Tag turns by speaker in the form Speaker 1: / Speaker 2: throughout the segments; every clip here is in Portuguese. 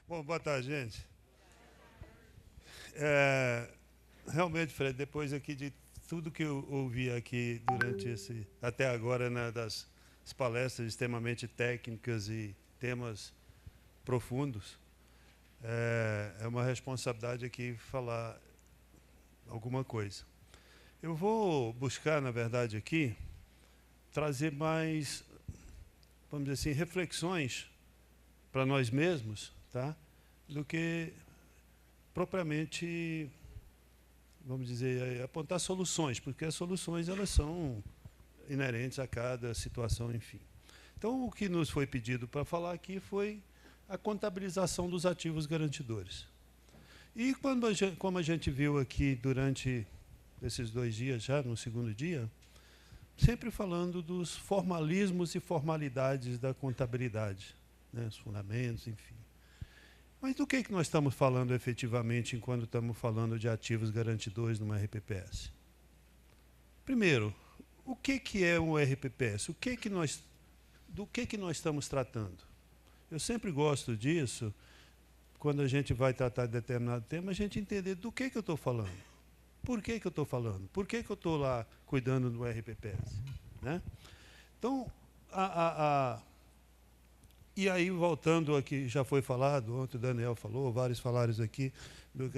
Speaker 1: Bom, boa tarde, gente. Realmente, Fred, depois aqui de tudo que eu ouvi aqui durante até agora, né, das palestras extremamente técnicas e temas profundos, é uma responsabilidade aqui falar alguma coisa. Eu vou buscar, na verdade, aqui, trazer mais, vamos dizer assim, reflexões para nós mesmos, tá? Do que propriamente, vamos dizer, apontar soluções, porque as soluções elas são inerentes a cada situação, enfim. Então, o que nos foi pedido para falar aqui foi a contabilização dos ativos garantidores. E como a gente viu aqui durante esses 2 dias, já no segundo dia, sempre falando dos formalismos e formalidades da contabilidade, né, os fundamentos, enfim. Mas do que nós estamos falando efetivamente enquanto estamos falando de ativos garantidores numa RPPS? Primeiro, o que é um RPPS? Do que nós estamos tratando? Eu sempre gosto disso, quando a gente vai tratar de determinado tema, a gente entender do que eu estou falando. Por que eu estou falando? Por que eu estou lá cuidando do RPPS? Né? Então, e aí, voltando aqui, já foi falado, ontem o Daniel falou, vários falaram aqui,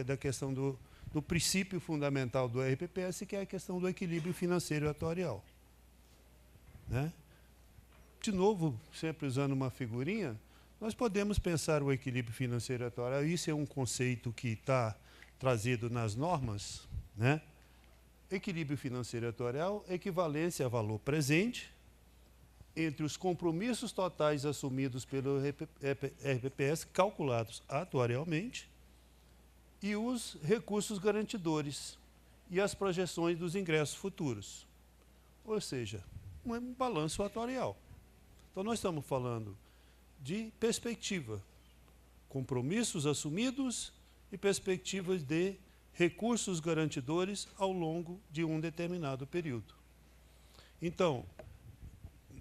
Speaker 1: da questão do princípio fundamental do RPPS, que é a questão do equilíbrio financeiro e atuarial. Né? De novo, sempre usando uma figurinha, nós podemos pensar o equilíbrio financeiro e atuarial, isso é um conceito que está trazido nas normas, né? Equilíbrio financeiro e atuarial, equivalência a valor presente, entre os compromissos totais assumidos pelo RPPS, calculados atuarialmente, e os recursos garantidores e as projeções dos ingressos futuros. Ou seja, um balanço atuarial. Então, nós estamos falando de perspectiva, compromissos assumidos e perspectivas de recursos garantidores ao longo de um determinado período. Então,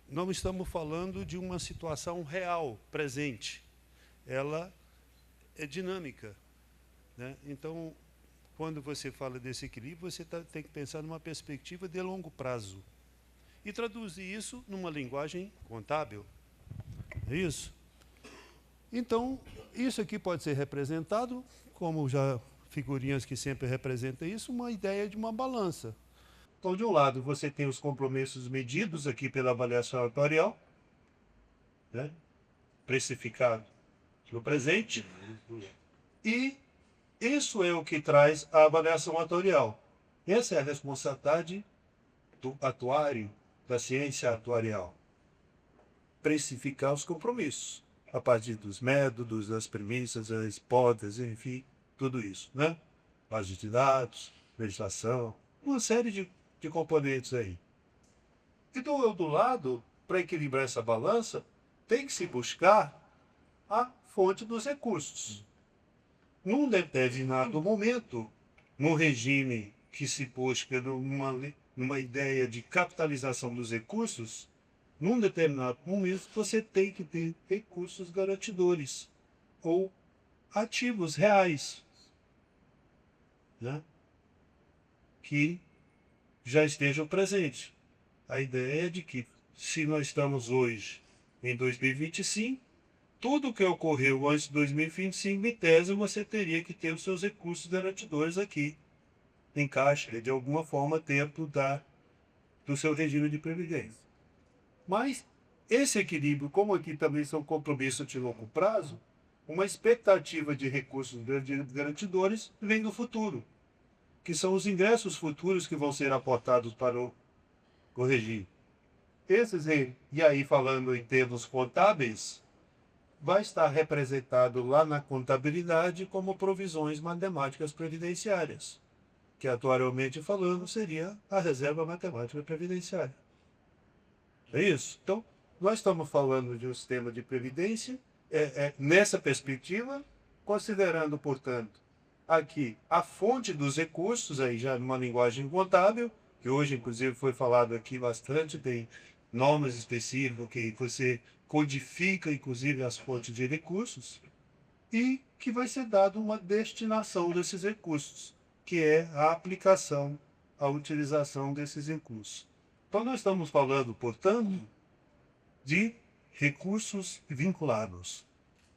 Speaker 1: não estamos falando de uma situação real, presente. Ela é dinâmica. Né? Então, quando você fala desse equilíbrio, você tem que pensar numa perspectiva de longo prazo. E traduzir isso numa linguagem contábil. É isso? Então, isso aqui pode ser representado, como já figurinhas que sempre representam isso, uma ideia de uma balança. Então, de um lado, você tem os compromissos medidos aqui pela avaliação atuarial, né, precificado no presente, e isso é o que traz a avaliação atuarial. Essa é a responsabilidade do atuário, da ciência atuarial. Precificar os compromissos, a partir dos métodos, das premissas, das hipóteses, enfim, tudo isso, né? Base de dados, legislação, uma série de componentes aí. E do outro lado, para equilibrar essa balança, tem que se buscar a fonte dos recursos. Num determinado momento, no regime que se busca numa ideia de capitalização dos recursos, num determinado momento você tem que ter recursos garantidores ou ativos reais, né, que já estejam presentes. A ideia é de que, se nós estamos hoje em 2025, tudo que ocorreu antes de 2025, em tese, você teria que ter os seus recursos garantidores aqui, em caixa, de alguma forma, dentro do seu regime de previdência. Mas esse equilíbrio, como aqui também são compromissos de longo prazo, uma expectativa de recursos garantidores vem do futuro, que são os ingressos futuros que vão ser aportados para o regime. E aí, falando em termos contábeis, vai estar representado lá na contabilidade como provisões matemáticas previdenciárias, que atuarialmente falando seria a reserva matemática previdenciária. É isso? Então, nós estamos falando de um sistema de previdência nessa perspectiva, considerando, portanto, aqui a fonte dos recursos, aí já numa linguagem contábil, que hoje, inclusive, foi falado aqui bastante, tem normas específicas que você codifica, inclusive, as fontes de recursos, e que vai ser dada uma destinação desses recursos, que é a aplicação, a utilização desses recursos. Então, nós estamos falando, portanto, de recursos vinculados.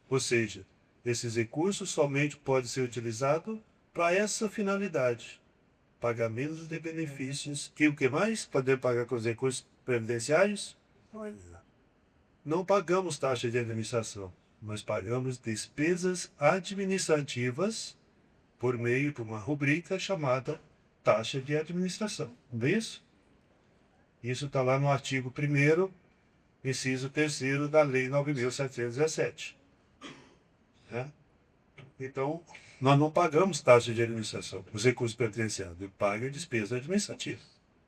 Speaker 1: Ou seja, esses recursos somente podem ser utilizados para essa finalidade. Pagamento de benefícios. E o que mais? Poder pagar com os recursos previdenciários? Não pagamos taxa de administração, mas pagamos despesas administrativas por meio de uma rubrica chamada taxa de administração. Não é isso? Isso está lá no artigo 1º, inciso 3º da Lei 9.717. Né? Então, nós não pagamos taxa de administração. Os recursos previdenciários pagam despesa administrativa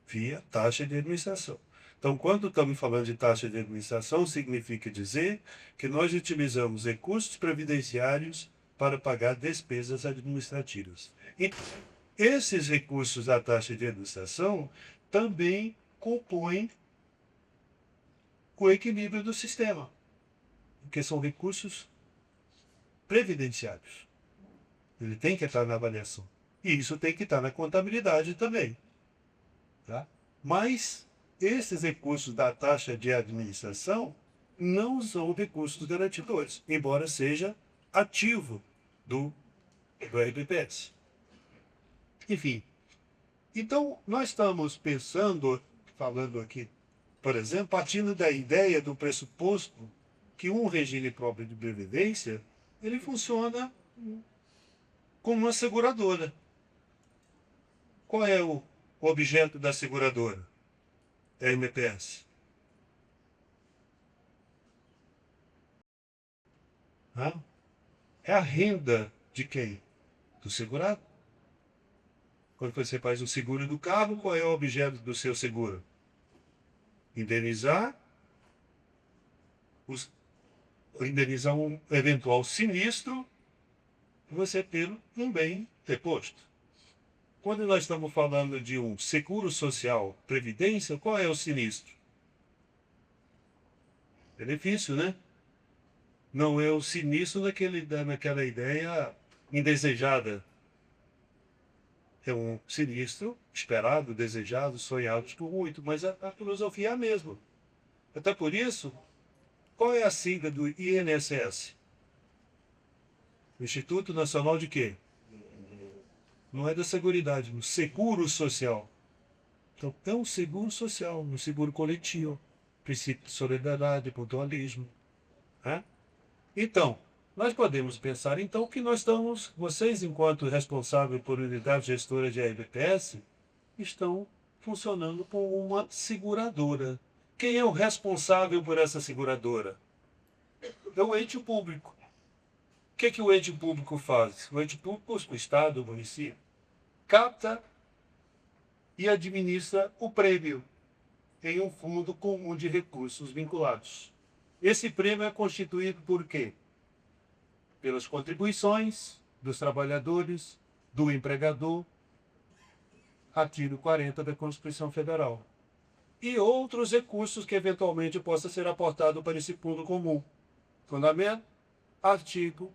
Speaker 1: via taxa de administração. Então, quando estamos falando de taxa de administração, significa dizer que nós utilizamos recursos previdenciários para pagar despesas administrativas. E esses recursos da taxa de administração também compõem o equilíbrio do sistema, porque são recursos previdenciários. Ele tem que estar na avaliação. E isso tem que estar na contabilidade também. Tá? Mas esses recursos da taxa de administração não são recursos garantidores, embora seja ativo do RPPS. Enfim, então nós estamos pensando, falando aqui, por exemplo, partindo da ideia, do pressuposto que um regime próprio de previdência, ele funciona como uma seguradora. Qual é o objeto da seguradora? É a MPS. É a renda de quem? Do segurado. Quando você faz o seguro do carro, qual é o objeto do seu seguro? Indenizar um eventual sinistro e você ter um bem deposto. Quando nós estamos falando de um seguro social, previdência, qual é o sinistro? Benefício, né? Não é o sinistro naquela ideia indesejada. É um sinistro esperado, desejado, sonhado por muito, mas a filosofia é a mesma. Até por isso, qual é a sigla do INSS? Instituto Nacional de quê? Não é da Seguridade, no Seguro Social. Então, é um seguro social, um seguro coletivo. Princípio de solidariedade, pontualismo. Né? Então, nós podemos pensar, então, que nós estamos, vocês, enquanto responsáveis por unidade gestora de RPPS, estão funcionando como uma seguradora. Quem é o responsável por essa seguradora? É o ente público. O que o ente público faz? O ente público, o Estado, o município, capta e administra o prêmio em um fundo comum de recursos vinculados. Esse prêmio é constituído por quê? Pelas contribuições dos trabalhadores, do empregador, artigo 40 da Constituição Federal. E outros recursos que eventualmente possam ser aportados para esse fundo comum. Fundamento, artigo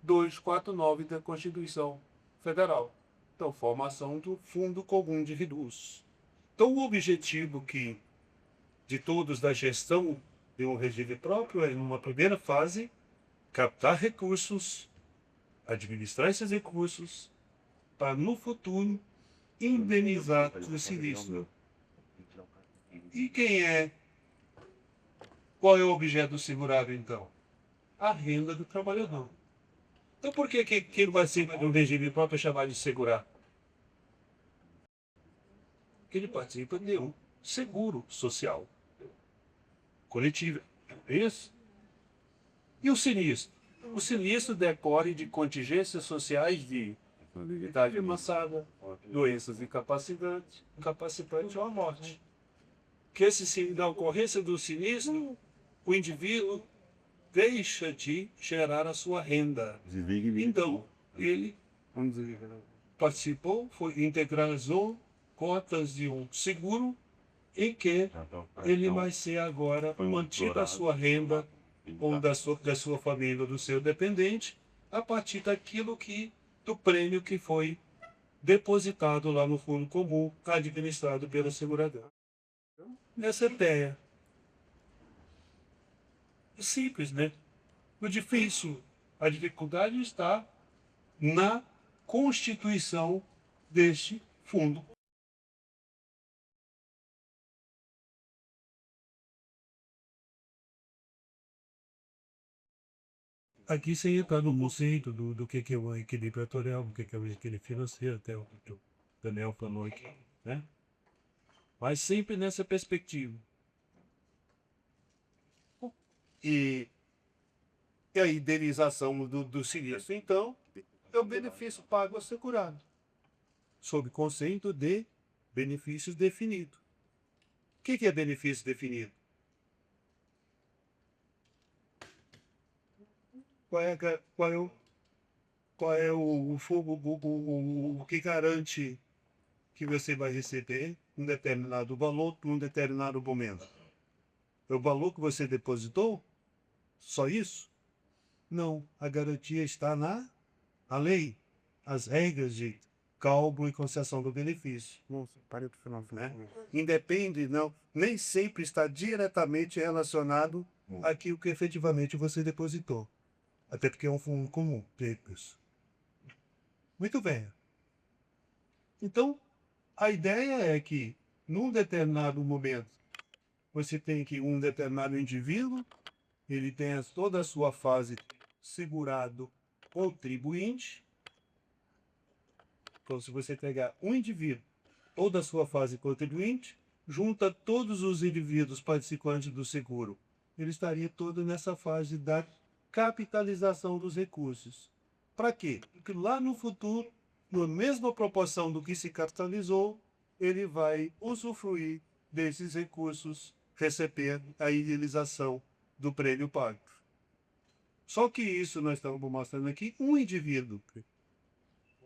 Speaker 1: 249 da Constituição Federal. Então, formação do Fundo Comum de Recursos. Então, o objetivo de todos da gestão de um regime próprio é, numa primeira fase, captar recursos, administrar esses recursos, para, no futuro, indenizar o sinistro. E qual é o objeto do segurado, então? A renda do trabalhador. Então, por que ele vai ser um regime próprio chamado de segurar? Porque ele participa de um seguro social coletivo. É isso? E o sinistro? O sinistro decorre de contingências sociais de idade avançada, doenças incapacitantes ou a morte. Na ocorrência do sinistro, o indivíduo deixa de gerar a sua renda. Então, ele participou, integralizou cotas de um seguro em que ele vai ser agora mantido a sua renda ou da sua família ou do seu dependente a partir do prêmio que foi depositado lá no fundo comum, administrado pela seguradora. Nessa ideia. É simples, né? O difícil, a dificuldade está na constituição deste fundo. Aqui você entra no conceito do que é o equilíbrio atorial, do que é o equilíbrio financeiro, até o que o Daniel falou aqui, né? Mas sempre nessa perspectiva. E, e a indenização do sinistro, então, é o benefício pago assegurado, sob conceito de benefícios definido. O que é benefício definido? Qual é o que garante que você vai receber um determinado valor num determinado momento? É o valor que você depositou? Só isso? Não. A garantia está na lei, as regras de cálculo e concessão do benefício.
Speaker 2: Nossa, parei pro final.
Speaker 1: Né? Independe, não, nem sempre está diretamente relacionado àquilo que efetivamente você depositou. Até porque é um fundo comum. Muito bem. Então, a ideia é que, num determinado momento, você tem que um determinado indivíduo, ele tem toda a sua fase segurado contribuinte. Então, se você pegar um indivíduo, toda a sua fase contribuinte, junta todos os indivíduos participantes do seguro, ele estaria todo nessa fase da capitalização dos recursos. Para quê? Porque lá no futuro, na mesma proporção do que se capitalizou, ele vai usufruir desses recursos, receber a indenização do prêmio pago. Só que isso nós estamos mostrando aqui um indivíduo.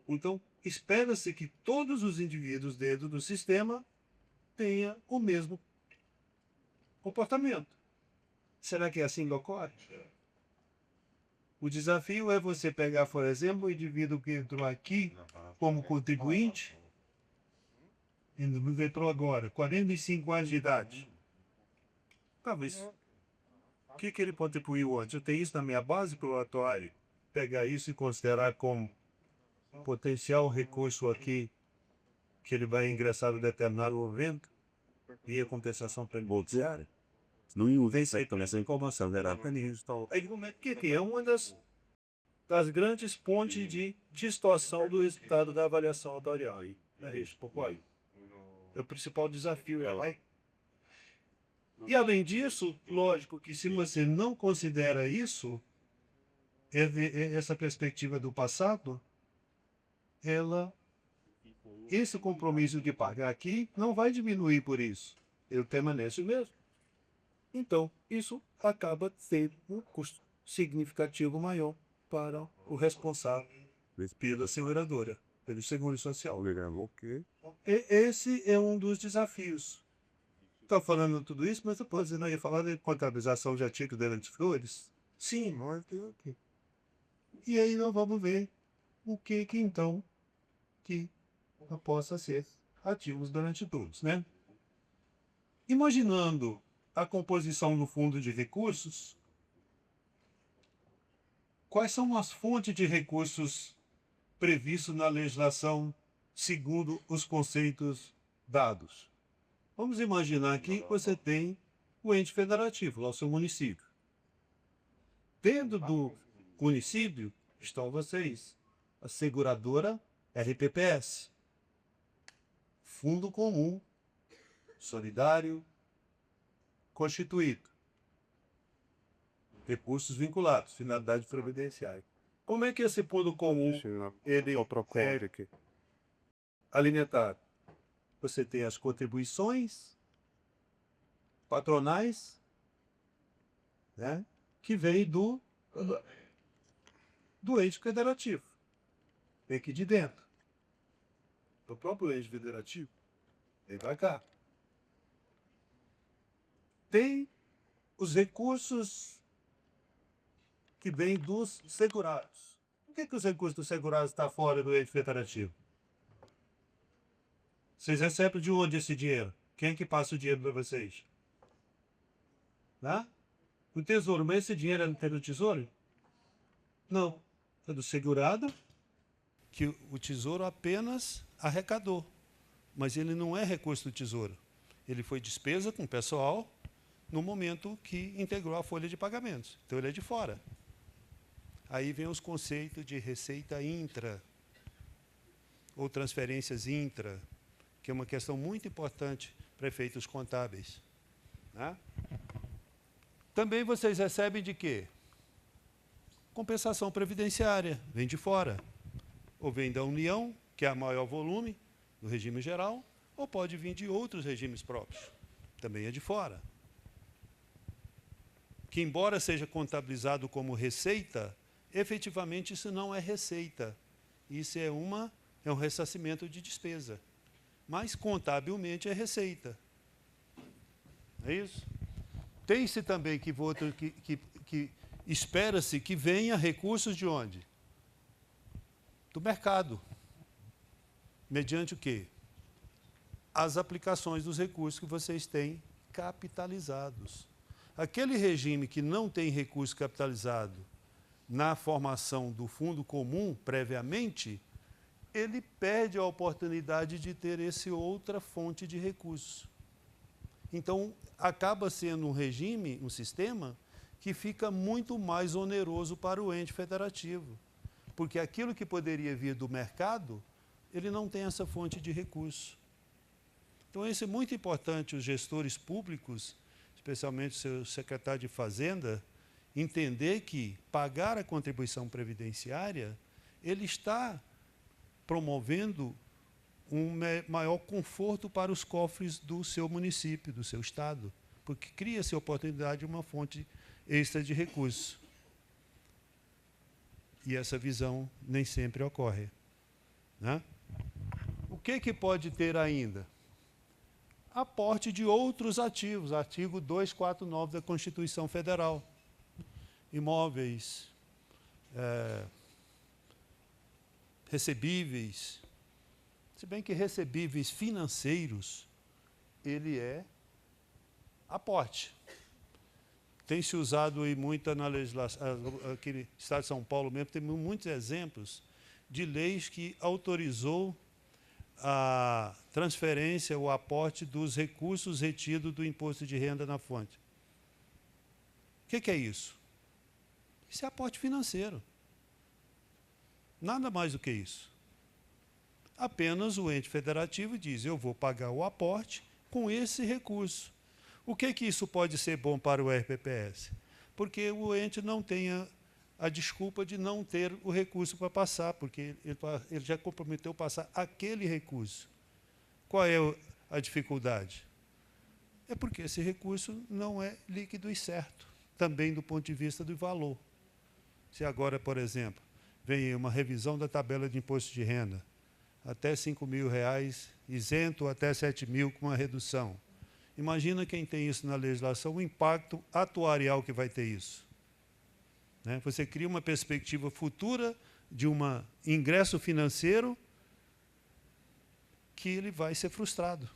Speaker 1: Então, espera-se que todos os indivíduos dentro do sistema tenham o mesmo comportamento. Será que é assim que ocorre? O desafio é você pegar, por exemplo, o indivíduo que entrou aqui como contribuinte, ele entrou agora, 45 anos de idade. Talvez. O que ele contribuiu antes? Eu tenho isso na minha base probatória. Pegar isso e considerar como potencial recurso aqui que ele vai ingressar no determinado momento e a compensação previdenciária.
Speaker 2: Não vem sair com essa informação, né?
Speaker 1: Que é uma das grandes pontes de distorção do resultado da avaliação autorial. É isso, Popói. É o principal desafio. E além disso, lógico que se você não considera isso, essa perspectiva do passado, esse compromisso de pagar aqui não vai diminuir por isso. Ele permanece o mesmo. Então, isso acaba sendo um custo significativo maior para o responsável pela seguradora, pelo seguro social. Esse é um dos desafios. Estou falando tudo isso, mas depois eu não ia falar de contabilização de ativos durante flores? Sim, mas aqui. E aí nós vamos ver o que então que possa ser ativos durante todos, né? Imaginando a composição do fundo de recursos, quais são as fontes de recursos previstos na legislação segundo os conceitos dados? Vamos imaginar que você tem o ente federativo, lá o seu município. Dentro do município estão vocês, a seguradora RPPS, Fundo Comum Solidário Constituído, recursos vinculados, finalidade previdenciária. Como é que esse fundo comum ele é alimentado? Você tem as contribuições patronais, né, que vem do ente federativo. Vem aqui de dentro. Do próprio ente federativo. Vem para cá. Tem os recursos que vêm dos segurados. que os recursos do segurado estão fora do ente federativo? Vocês recebem de onde esse dinheiro? Quem é que passa o dinheiro para vocês? Né? O tesouro, mas esse dinheiro é do tesouro? Não. É do segurado, que o tesouro apenas arrecadou. Mas ele não é recurso do tesouro. Ele foi despesa com o pessoal no momento que integrou a folha de pagamentos. Então ele é de fora. Aí vem os conceitos de receita intra, ou transferências intra, que é uma questão muito importante para efeitos contábeis. Né? Também vocês recebem de quê? Compensação previdenciária, vem de fora. Ou vem da União, que é a maior volume do regime geral, ou pode vir de outros regimes próprios, também é de fora. Que, embora seja contabilizado como receita, efetivamente isso não é receita. Isso é um ressarcimento de despesa. Mas, contabilmente, é receita. É isso? Tem-se também que espera-se que venha recursos de onde? Do mercado. Mediante o quê? As aplicações dos recursos que vocês têm capitalizados. Aquele regime que não tem recurso capitalizado na formação do fundo comum previamente, ele perde a oportunidade de ter essa outra fonte de recursos. Então, acaba sendo um regime, um sistema, que fica muito mais oneroso para o ente federativo. Porque aquilo que poderia vir do mercado, ele não tem essa fonte de recurso. Então, isso é muito importante, os gestores públicos, especialmente o seu secretário de Fazenda, entender que pagar a contribuição previdenciária, ele está promovendo um maior conforto para os cofres do seu município, do seu estado, porque cria-se a oportunidade de uma fonte extra de recursos. E essa visão nem sempre ocorre. Né? O que pode ter ainda? Aporte de outros ativos, artigo 249 da Constituição Federal. Imóveis, recebíveis. Se bem que recebíveis financeiros, ele é aporte. Tem se usado aí muito na legislação, aqui no Estado de São Paulo mesmo, tem muitos exemplos de leis que autorizou a transferência, o aporte dos recursos retidos do imposto de renda na fonte. O que é isso? Isso é aporte financeiro. Nada mais do que isso. Apenas o ente federativo diz, eu vou pagar o aporte com esse recurso. O que isso pode ser bom para o RPPS? Porque o ente não tenha a desculpa de não ter o recurso para passar, porque ele já comprometeu passar aquele recurso. Qual é a dificuldade? É porque esse recurso não é líquido e certo, também do ponto de vista do valor. Se agora, por exemplo, vem uma revisão da tabela de imposto de renda, até R$5.000, isento até 7.000 com uma redução. Imagina quem tem isso na legislação, o impacto atuarial que vai ter isso. Né? Você cria uma perspectiva futura de um ingresso financeiro que ele vai ser frustrado.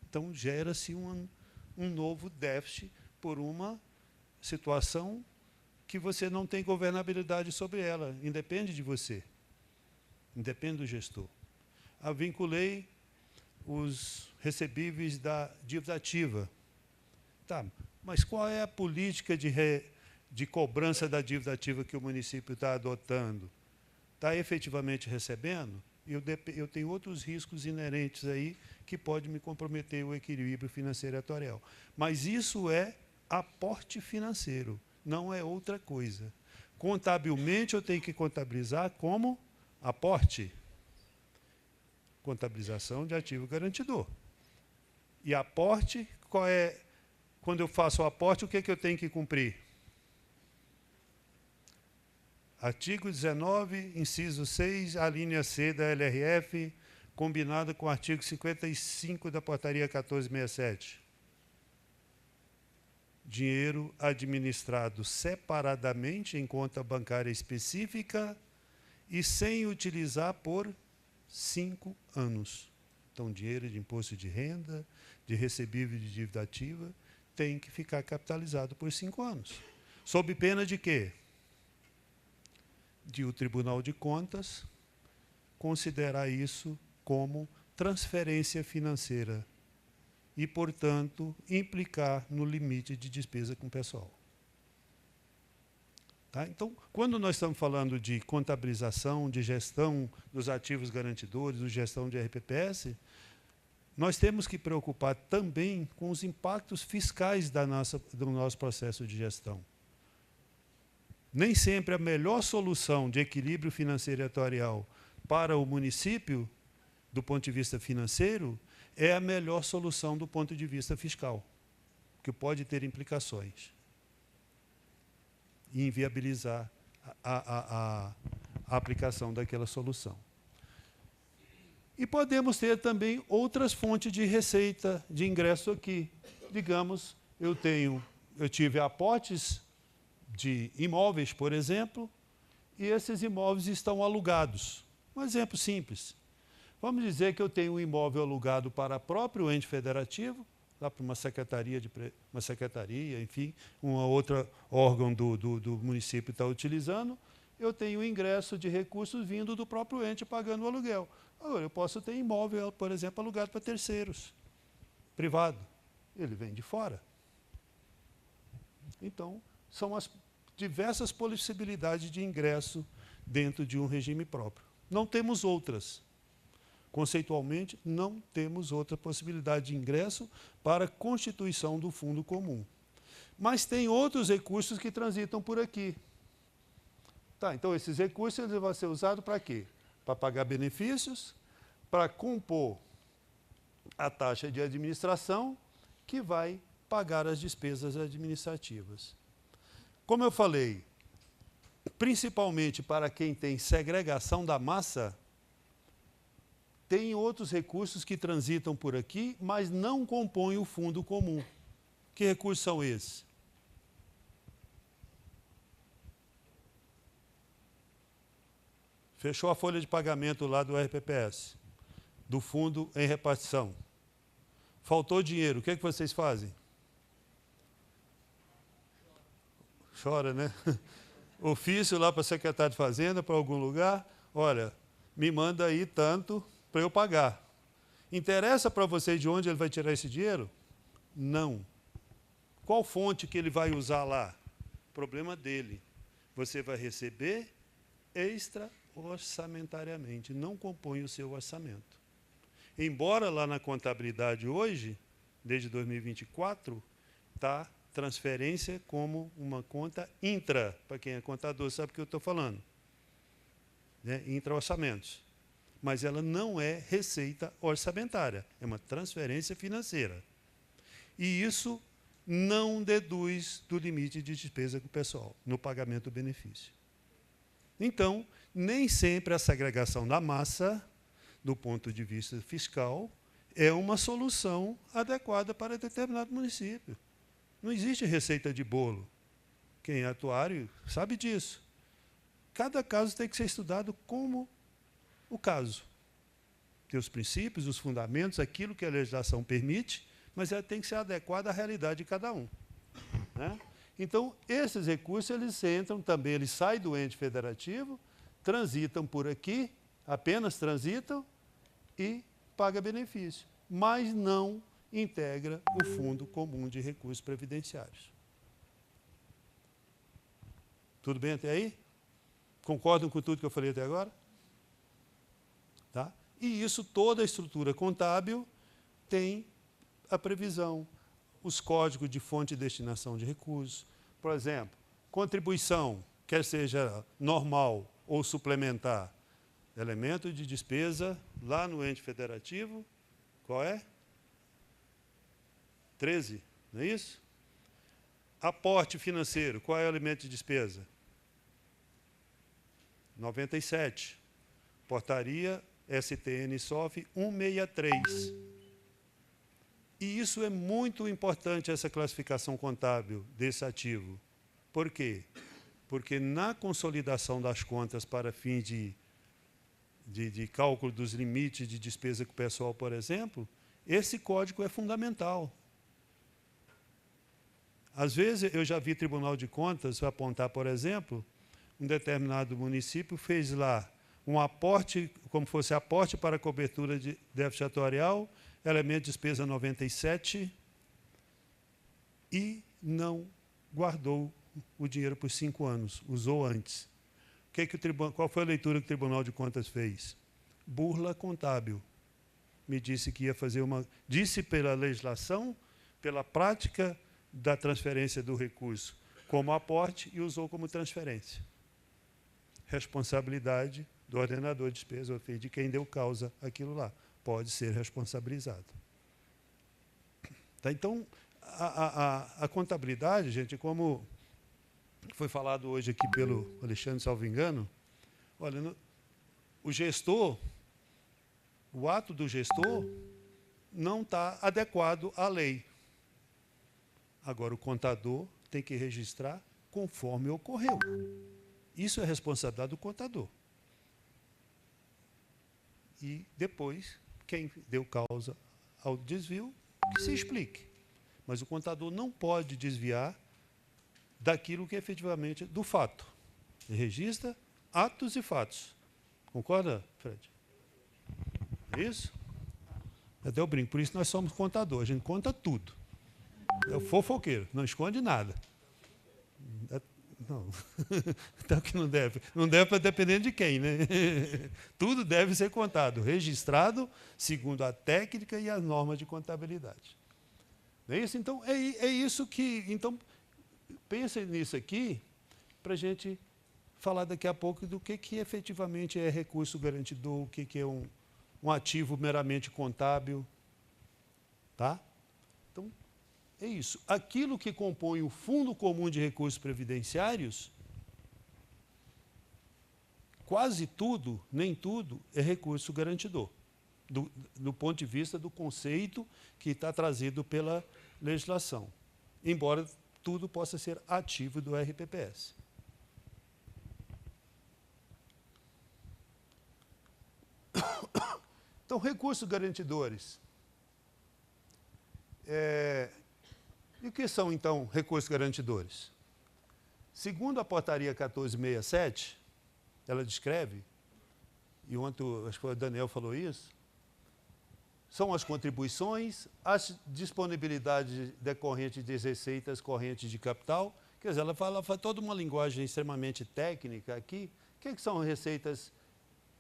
Speaker 1: Então, gera-se um novo déficit por uma situação que você não tem governabilidade sobre ela, independe de você, independe do gestor. Vinculei os recebíveis da dívida ativa. Tá, mas qual é a política de cobrança da dívida ativa que o município está adotando? Está efetivamente recebendo? Eu tenho outros riscos inerentes aí que podem me comprometer o equilíbrio financeiro atuarial. Mas isso é aporte financeiro, não é outra coisa. Contabilmente, eu tenho que contabilizar como aporte. Contabilização de ativo garantidor. E aporte, quando eu faço o aporte, o que eu tenho que cumprir? Artigo 19, inciso 6, a linha C da LRF, combinada com o artigo 55 da portaria 1467. dinheiro administrado separadamente em conta bancária específica e sem utilizar por 5 anos. Então, dinheiro de imposto de renda, de recebível de dívida ativa, tem que ficar capitalizado por 5 anos. Sob pena de quê? De o Tribunal de Contas considerar isso como transferência financeira e, portanto, implicar no limite de despesa com o pessoal. Tá? Então, quando nós estamos falando de contabilização, de gestão dos ativos garantidores, de gestão de RPPS, nós temos que preocupar também com os impactos fiscais do nosso processo de gestão. Nem sempre a melhor solução de equilíbrio financeiro e atuarial para o município, do ponto de vista financeiro, é a melhor solução do ponto de vista fiscal, que pode ter implicações e inviabilizar a aplicação daquela solução. E podemos ter também outras fontes de receita, de ingresso aqui. Digamos, eu tive aportes de imóveis, por exemplo, e esses imóveis estão alugados. Um exemplo simples. Vamos dizer que eu tenho um imóvel alugado para próprio ente federativo, lá para uma secretaria, enfim, uma outra órgão do município está utilizando, eu tenho ingresso de recursos vindo do próprio ente pagando o aluguel. Agora, eu posso ter imóvel, por exemplo, alugado para terceiros, privado. Ele vem de fora. Então, são as diversas possibilidades de ingresso dentro de um regime próprio. Não temos outras. Conceitualmente, não temos outra possibilidade de ingresso para a constituição do fundo comum. Mas tem outros recursos que transitam por aqui. Tá, então, esses recursos eles vão ser usados para quê? Para pagar benefícios, para compor a taxa de administração, que vai pagar as despesas administrativas. Como eu falei, principalmente para quem tem segregação da massa, tem outros recursos que transitam por aqui, mas não compõem o fundo comum. Que recursos são esses? Fechou a folha de pagamento lá do RPPS, do fundo em repartição. Faltou dinheiro, o que é que vocês fazem? Chora, né? Ofício lá para a secretária de Fazenda, para algum lugar. Olha, me manda aí tanto para eu pagar. Interessa para vocês de onde ele vai tirar esse dinheiro? Não. Qual fonte que ele vai usar lá? Problema dele. Você vai receber extra-orçamentariamente, não compõe o seu orçamento. Embora lá na contabilidade hoje, desde 2024, está transferência como uma conta intra, para quem é contador sabe o que eu estou falando, né? Intra-orçamentos. Mas ela não é receita orçamentária, é uma transferência financeira. E isso não deduz do limite de despesa com o pessoal, no pagamento do benefício. Então, nem sempre a segregação da massa, do ponto de vista fiscal, é uma solução adequada para determinado município. Não existe receita de bolo. Quem é atuário sabe disso. Cada caso tem que ser estudado como o caso. Tem os princípios, os fundamentos, aquilo que a legislação permite, mas ela tem que ser adequada à realidade de cada um. Né? Então, esses recursos, eles entram também, eles saem do ente federativo, transitam por aqui, apenas transitam e pagam benefício, mas não integra o Fundo Comum de Recursos Previdenciários. Tudo bem até aí? Concordam com tudo que eu falei até agora? Tá? E isso, toda a estrutura contábil tem a previsão, os códigos de fonte e destinação de recursos. Por exemplo, contribuição, quer seja normal ou suplementar, elemento de despesa lá no ente federativo, qual é? 13, não é isso? Aporte financeiro, qual é o elemento de despesa? 97. Portaria STN-SOF 163. E isso é muito importante, essa classificação contábil desse ativo. Por quê? Porque na consolidação das contas para fins de cálculo dos limites de despesa com o pessoal, por exemplo, esse código é fundamental. Às vezes, eu já vi Tribunal de Contas apontar, por exemplo, um determinado município fez lá um aporte, como fosse aporte para cobertura de déficit atuarial, elemento de despesa 97, e não guardou o dinheiro por 5 anos, usou antes. Qual foi a leitura que o Tribunal de Contas fez? Burla contábil. Me disse que ia fazer uma... Disse pela legislação, pela prática da transferência do recurso como aporte e usou como transferência. Responsabilidade do ordenador de despesa, ou seja, de quem deu causa àquilo lá. Pode ser responsabilizado. Tá? Então, a contabilidade, gente, como foi falado hoje aqui pelo Alexandre, salvo engano, olha, o gestor, o ato do gestor não está adequado à lei. Agora, o contador tem que registrar conforme ocorreu. Isso é responsabilidade do contador. E depois, quem deu causa ao desvio, que se explique. Mas o contador não pode desviar daquilo que efetivamente do fato. Ele registra atos e fatos. Concorda, Fred? É isso? Até eu brinco. Por isso nós somos contadores. A gente conta tudo. É o fofoqueiro. Não esconde nada. Não. Então que não deve. Não deve para depender de quem, né? Tudo deve ser contado, registrado segundo a técnica e as normas de contabilidade. Não é isso? Então, é isso que... Então, pensem nisso aqui para a gente falar daqui a pouco do que efetivamente é recurso garantidor, o que é um ativo meramente contábil. Tá? Então, é isso. Aquilo que compõe o Fundo Comum de Recursos Previdenciários, quase tudo, nem tudo, é recurso garantidor, do ponto de vista do conceito que está trazido pela legislação, embora tudo possa ser ativo do RPPS. Então, recursos garantidores. E o que são, então, recursos garantidores? Segundo a portaria 1467, ela descreve, e ontem acho que o Daniel falou isso, são as contribuições, as disponibilidades decorrentes de receitas correntes de capital. Quer dizer, ela fala toda uma linguagem extremamente técnica aqui. O que são receitas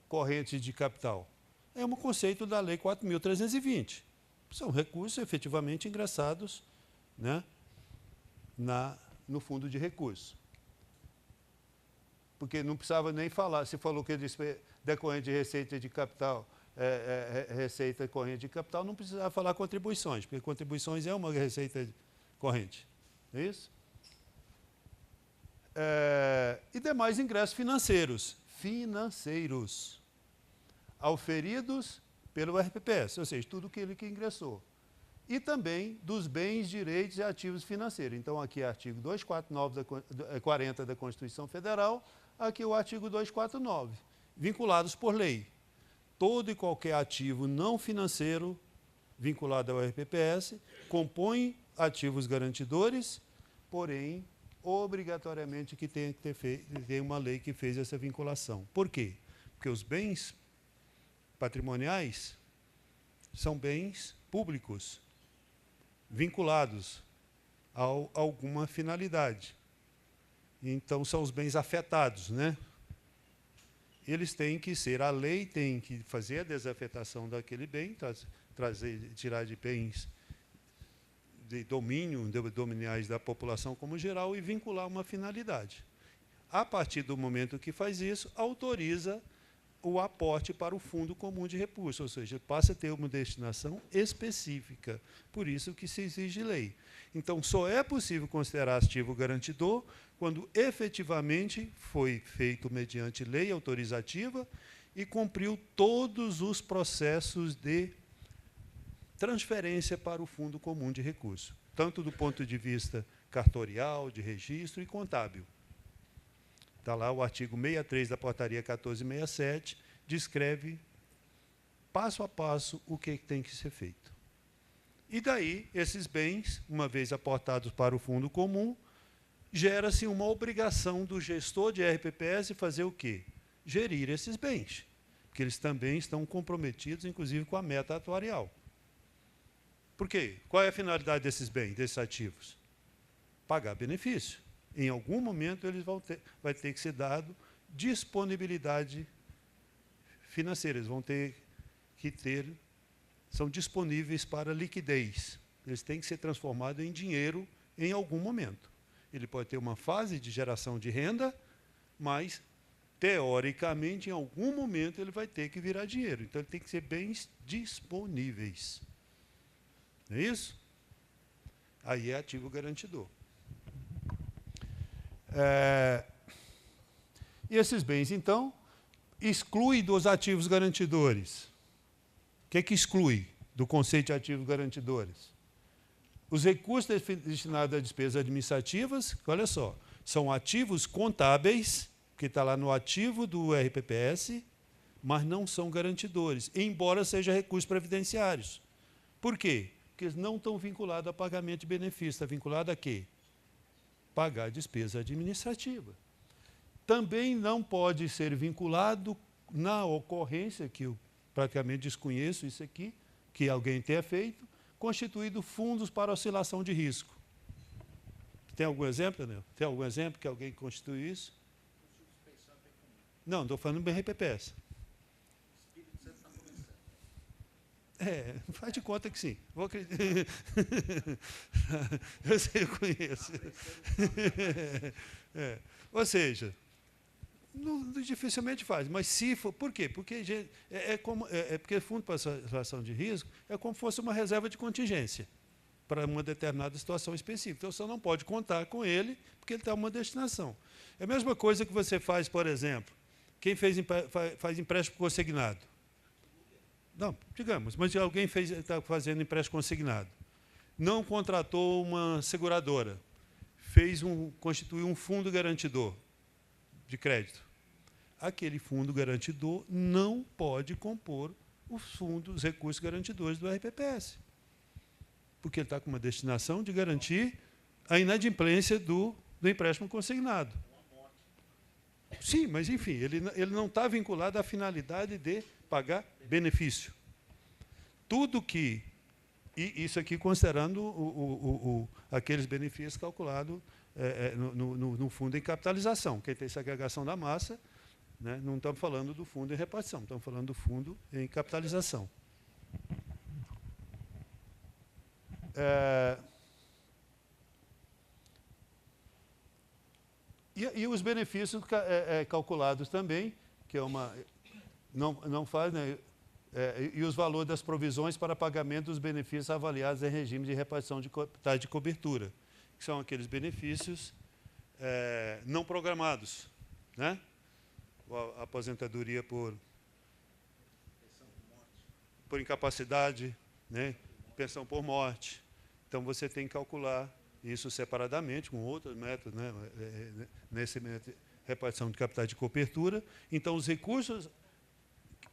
Speaker 1: correntes de capital? É um conceito da Lei 4.320. São recursos efetivamente ingressados, né, no fundo de recursos. Porque não precisava nem falar, se falou que decorrente de receita de capital, receita corrente de capital, não precisava falar contribuições, porque contribuições é uma receita corrente. Não é isso? E demais ingressos financeiros. Auferidos pelo RPPS, ou seja, tudo aquilo que ingressou. E também dos bens, direitos e ativos financeiros. Então, aqui é o artigo 240 da Constituição Federal, aqui o artigo 249, vinculados por lei. Todo e qualquer ativo não financeiro vinculado ao RPPS compõe ativos garantidores, porém, obrigatoriamente que tem que ter uma lei que fez essa vinculação. Por quê? Porque os bens patrimoniais são bens públicos, vinculados a alguma finalidade. Então, são os bens afetados, né? Eles têm que ser, a lei tem que fazer a desafetação daquele bem, tirar de bens de domínio, dominiais da população como geral e vincular uma finalidade. A partir do momento que faz isso, autoriza o aporte para o Fundo Comum de Recursos, ou seja, passa a ter uma destinação específica, por isso que se exige lei. Então, só é possível considerar ativo garantidor quando efetivamente foi feito mediante lei autorizativa e cumpriu todos os processos de transferência para o Fundo Comum de Recursos, tanto do ponto de vista cartorial, de registro e contábil. Está lá o artigo 63 da Portaria 1467, descreve passo a passo o que tem que ser feito. E daí, esses bens, uma vez aportados para o Fundo Comum, gera-se uma obrigação do gestor de RPPS fazer o quê? Gerir esses bens, porque eles também estão comprometidos, inclusive, com a meta atuarial. Por quê? Qual é a finalidade desses bens, desses ativos? Pagar benefício. Em algum momento, eles vai ter que ser dado disponibilidade financeira. Eles vão ter que são disponíveis para liquidez. Eles têm que ser transformados em dinheiro em algum momento. Ele pode ter uma fase de geração de renda, mas, teoricamente, em algum momento, ele vai ter que virar dinheiro. Então, ele tem que ser bens disponíveis. Não é isso? Aí é ativo garantidor. E esses bens, então, excluem dos ativos garantidores. O que exclui do conceito de ativos garantidores? Os recursos destinados a despesas administrativas, olha só, são ativos contábeis, que está lá no ativo do RPPS, mas não são garantidores, embora sejam recursos previdenciários. Por quê? Porque eles não estão vinculados a pagamento de benefício. Está vinculado a quê? Pagar a despesa administrativa. Também não pode ser vinculado na ocorrência, que eu praticamente desconheço isso aqui, que alguém tenha feito, constituído fundos para oscilação de risco. Tem algum exemplo, Daniel? Tem algum exemplo que alguém constitui isso? Não, estou falando do RPPS. Faz de conta que sim. Vou acreditar. Eu sei, eu conheço. Ou seja, dificilmente faz, mas se for. Por quê? Porque porque fundo para oscilação de risco é como se fosse uma reserva de contingência para uma determinada situação específica. Então, você não pode contar com ele, porque ele está uma destinação. É a mesma coisa que você faz, por exemplo, quem faz empréstimo consignado. Não, digamos, mas alguém está fazendo empréstimo consignado. Não contratou uma seguradora, constituiu um fundo garantidor de crédito. Aquele fundo garantidor não pode compor os recursos garantidores do RPPS, porque ele está com uma destinação de garantir a inadimplência do empréstimo consignado. Sim, mas, enfim, ele não está vinculado à finalidade de pagar benefício. Tudo que... E isso aqui considerando aqueles benefícios calculados no fundo em capitalização. Quem tem segregação da massa, né, não estamos falando do fundo em repartição, estamos falando do fundo em capitalização. E os benefícios calculados também, que é uma... Não faz, né, e os valores das provisões para pagamento dos benefícios avaliados em regime de repartição de taxa de cobertura, que são aqueles benefícios não programados, né? A aposentadoria por incapacidade, né? Pensão por morte. Então, você tem que calcular isso separadamente, com outros métodos, né? Nesse método, repartição de capitais de cobertura. Então, os recursos,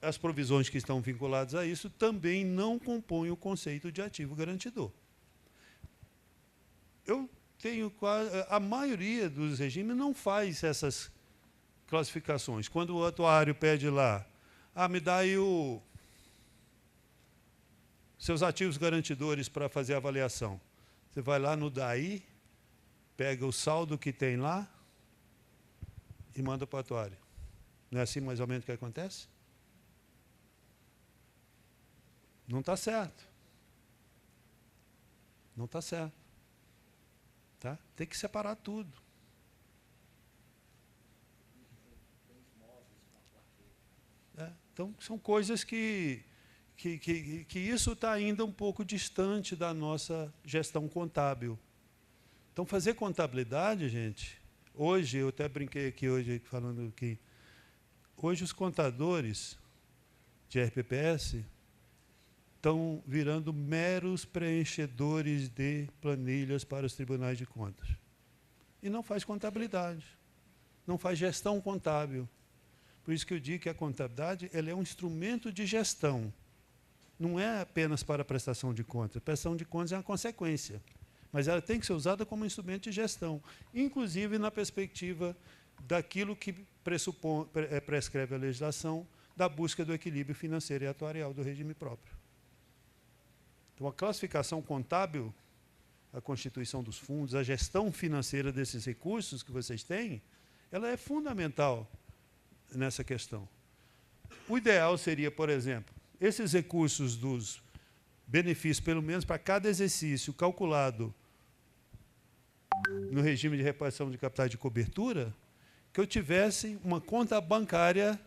Speaker 1: as provisões que estão vinculadas a isso, também não compõem o conceito de ativo garantidor. A maioria dos regimes não faz essas classificações. Quando o atuário pede lá, me dá aí seus ativos garantidores para fazer a avaliação. Você vai lá no DAI, pega o saldo que tem lá e manda para o atuário. Não é assim mais ou menos que acontece? Não está certo. Não está certo. Tá? Tem que separar tudo. Então, são coisas que isso está ainda um pouco distante da nossa gestão contábil. Então, fazer contabilidade, gente, hoje, eu até brinquei aqui hoje, falando que hoje os contadores de RPPS estão virando meros preenchedores de planilhas para os tribunais de contas. E não faz contabilidade, não faz gestão contábil. Por isso que eu digo que a contabilidade ela é um instrumento de gestão. Não é apenas para a prestação de contas. A prestação de contas é uma consequência. Mas ela tem que ser usada como instrumento de gestão, inclusive na perspectiva daquilo que prescreve a legislação da busca do equilíbrio financeiro e atuarial do regime próprio. Então, a classificação contábil, a constituição dos fundos, a gestão financeira desses recursos que vocês têm, ela é fundamental nessa questão. O ideal seria, por exemplo, esses recursos dos benefícios, pelo menos para cada exercício calculado no regime de repartição de capitais de cobertura, que eu tivesse uma conta bancária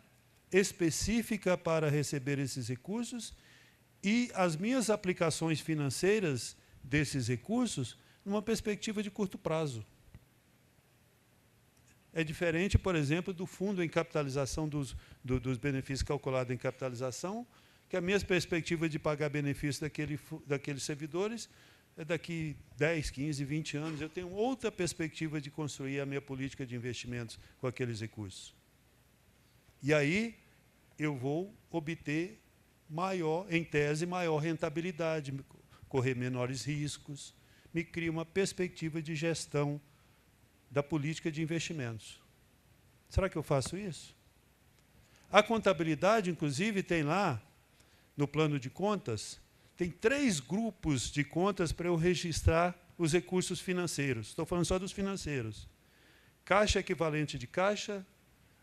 Speaker 1: específica para receber esses recursos e as minhas aplicações financeiras desses recursos numa perspectiva de curto prazo. É diferente, por exemplo, do fundo em capitalização dos benefícios calculados em capitalização, que a minha perspectiva de pagar benefícios daqueles servidores é daqui 10, 15, 20 anos. Eu tenho outra perspectiva de construir a minha política de investimentos com aqueles recursos. E aí eu vou obter em tese, maior rentabilidade, correr menores riscos, me cria uma perspectiva de gestão da política de investimentos. Será que eu faço isso? A contabilidade, inclusive, tem lá, no plano de contas, tem 3 grupos de contas para eu registrar os recursos financeiros. Estou falando só dos financeiros. Caixa equivalente de caixa,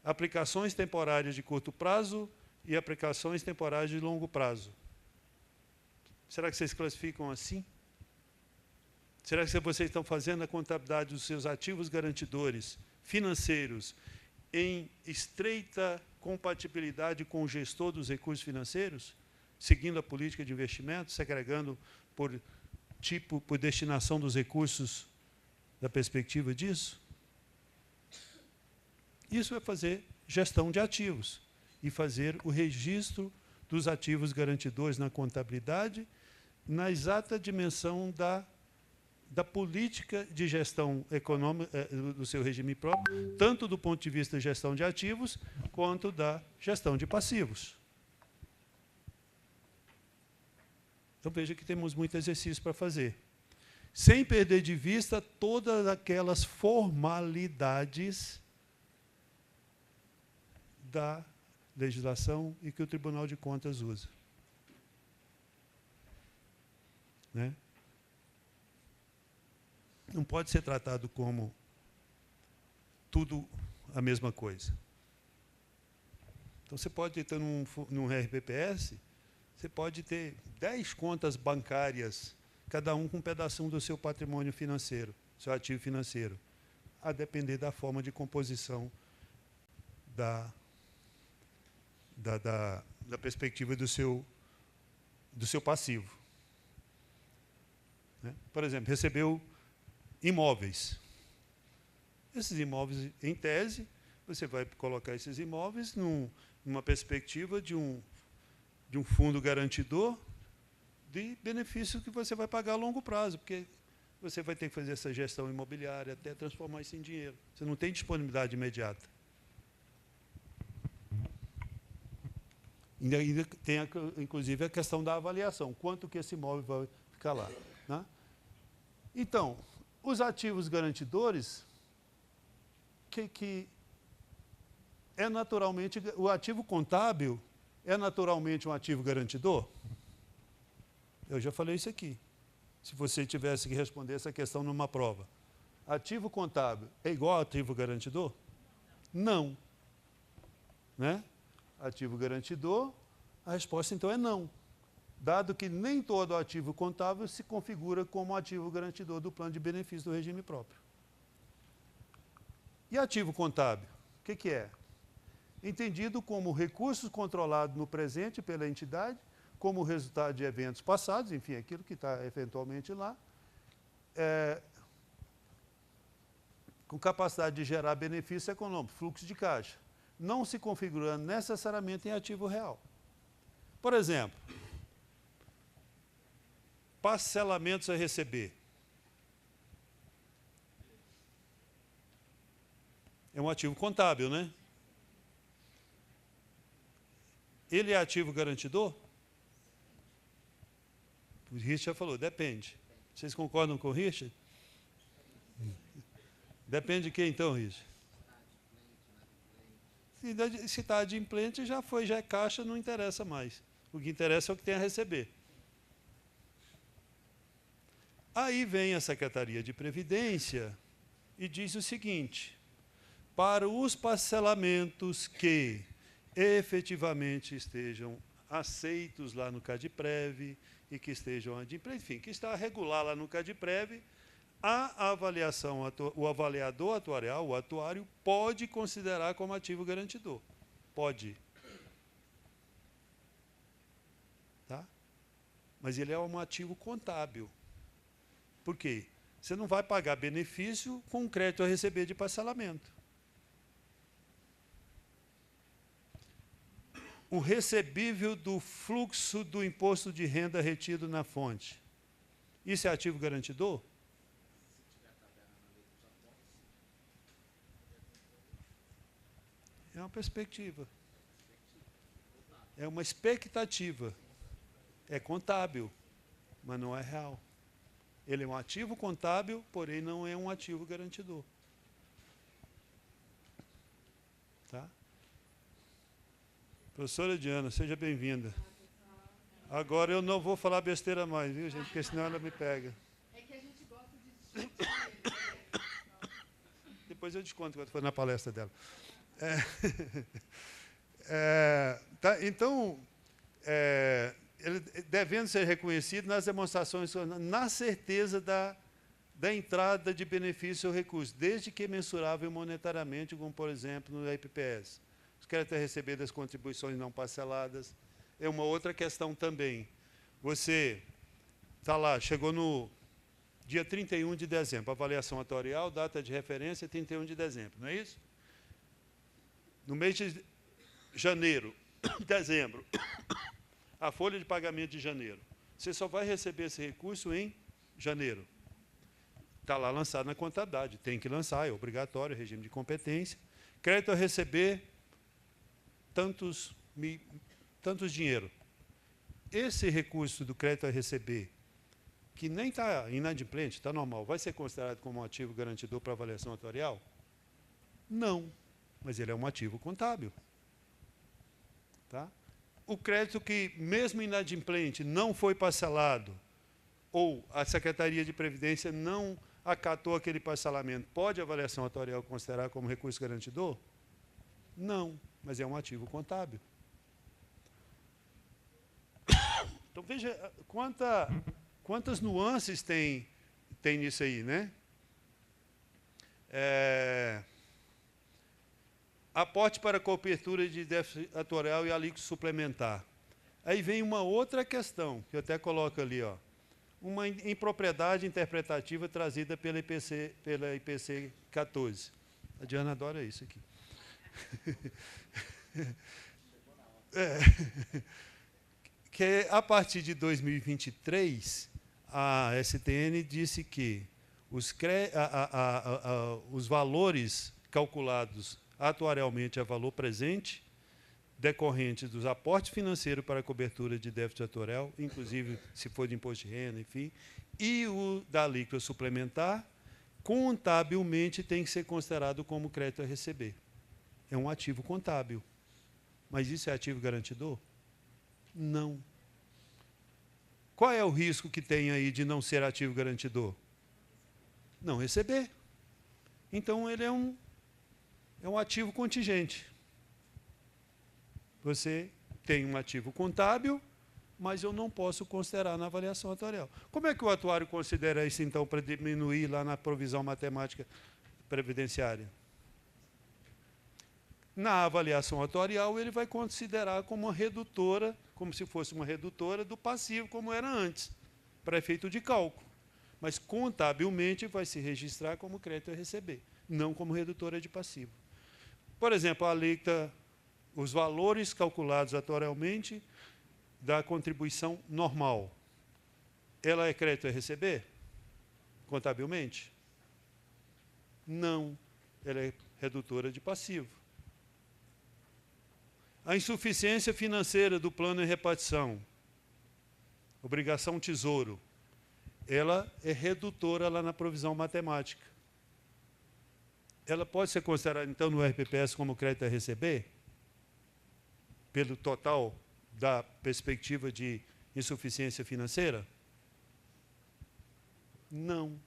Speaker 1: aplicações temporárias de curto prazo e aplicações temporárias de longo prazo. Será que vocês classificam assim? Será que vocês estão fazendo a contabilidade dos seus ativos garantidores financeiros em estreita compatibilidade com o gestor dos recursos financeiros, seguindo a política de investimento, segregando por tipo, por destinação dos recursos da perspectiva disso? Isso é fazer gestão de ativos e fazer o registro dos ativos garantidores na contabilidade na exata dimensão da política de gestão econômica do seu regime próprio, tanto do ponto de vista de gestão de ativos, quanto da gestão de passivos. Então, veja que temos muito exercício para fazer. Sem perder de vista todas aquelas formalidades da legislação e que o Tribunal de Contas usa. Né? Não pode ser tratado como tudo a mesma coisa. Então, você pode ter num RPPS, você pode ter 10 contas bancárias, cada um com um pedacinho do seu patrimônio financeiro, seu ativo financeiro, a depender da forma de composição da perspectiva do seu passivo. Né? Por exemplo, recebeu imóveis. Esses imóveis, em tese, você vai colocar esses imóveis numa perspectiva de um fundo garantidor de benefício que você vai pagar a longo prazo, porque você vai ter que fazer essa gestão imobiliária até transformar isso em dinheiro. Você não tem disponibilidade imediata. E ainda tem, inclusive, a questão da avaliação. Quanto que esse imóvel vai ficar lá. Né? Então, os ativos garantidores, que é naturalmente... O ativo contábil é naturalmente um ativo garantidor? Eu já falei isso aqui. Se você tivesse que responder essa questão numa prova. Ativo contábil é igual a ativo garantidor? Não. Né? Ativo garantidor, a resposta, então, é não. Dado que nem todo ativo contábil se configura como ativo garantidor do plano de benefícios do regime próprio. E ativo contábil? O que é? Entendido como recursos controlados no presente pela entidade, como resultado de eventos passados, enfim, aquilo que está eventualmente lá, com capacidade de gerar benefício econômico, fluxo de caixa, não se configurando necessariamente em ativo real. Por exemplo, parcelamentos a receber. É um ativo contábil, né? Ele é ativo garantidor? O Richard já falou, depende. Vocês concordam com o Richard? Depende de quem, então, Richard? Se está adimplente, já foi, já é caixa, não interessa mais. O que interessa é o que tem a receber. Aí vem a Secretaria de Previdência e diz o seguinte: para os parcelamentos que efetivamente estejam aceitos lá no CADPREV e que estejam adimplentes, enfim, que está regular lá no CADPREV, a avaliação, o avaliador atuarial, o atuário, pode considerar como ativo garantidor. Pode. Tá? Mas ele é um ativo contábil. Por quê? Você não vai pagar benefício com crédito a receber de parcelamento. O recebível do fluxo do imposto de renda retido na fonte. Isso é ativo garantidor? É uma perspectiva. É uma expectativa. É contábil, mas não é real. Ele é um ativo contábil, porém não é um ativo garantidor. Tá? Professora Diana, seja bem-vinda. Agora eu não vou falar besteira mais, viu, gente? Porque senão ela me pega.
Speaker 3: É que a gente gosta de discutir.
Speaker 1: Depois eu desconto quando for na palestra dela. Tá, então, ele devendo ser reconhecido nas demonstrações, na certeza da entrada de benefício ou recurso, desde que mensurável monetariamente, como, por exemplo, no IPPS. Os créditos a receber das contribuições não parceladas. É uma outra questão também. Você está lá, chegou no dia 31 de dezembro, avaliação atuarial, data de referência, 31 de dezembro, não é isso? No mês de janeiro, dezembro, a folha de pagamento de janeiro, você só vai receber esse recurso em janeiro. Está lá lançado na contabilidade, tem que lançar, é obrigatório, regime de competência. Crédito a receber, tantos dinheiro. Esse recurso do crédito a receber, que nem está inadimplente, está normal, vai ser considerado como um ativo garantidor para avaliação atuarial? Não, mas ele é um ativo contábil. Tá? O crédito que, mesmo inadimplente, não foi parcelado, ou a Secretaria de Previdência não acatou aquele parcelamento, pode a avaliação atuarial considerar como recurso garantidor? Não, mas é um ativo contábil. Então, veja quantas nuances tem nisso aí, né? Aporte para cobertura de déficit atuarial e alíquota suplementar. Aí vem uma outra questão, que eu até coloco ali, ó. Uma impropriedade interpretativa trazida pela IPC 14. A Diana adora isso aqui. Que a partir de 2023, a STN disse que os valores calculados atuarialmente a valor presente, decorrentes dos aportes financeiros para a cobertura de déficit atuarial, inclusive se for de imposto de renda, enfim, e o da alíquota suplementar, contabilmente tem que ser considerado como crédito a receber. É um ativo contábil. Mas isso é ativo garantidor? Não. Qual é o risco que tem aí de não ser ativo garantidor? Não receber. Então, ele é um ativo contingente. Você tem um ativo contábil, mas eu não posso considerar na avaliação atuarial. Como é que o atuário considera isso, então, para diminuir lá na provisão matemática previdenciária? Na avaliação atuarial, ele vai considerar como uma redutora, como se fosse uma redutora do passivo, como era antes, para efeito de cálculo. Mas, contabilmente, vai se registrar como crédito a receber, não como redutora de passivo. Por exemplo, a alíquota, os valores calculados atuarialmente da contribuição normal. ela é crédito a receber? Contabilmente? Não. Ela é redutora de passivo. A insuficiência financeira do plano de repartição, obrigação tesouro, ela é redutora lá na provisão matemática. Ela pode ser considerada, então, no RPPS como crédito a receber? Pelo total da perspectiva de insuficiência financeira? Não.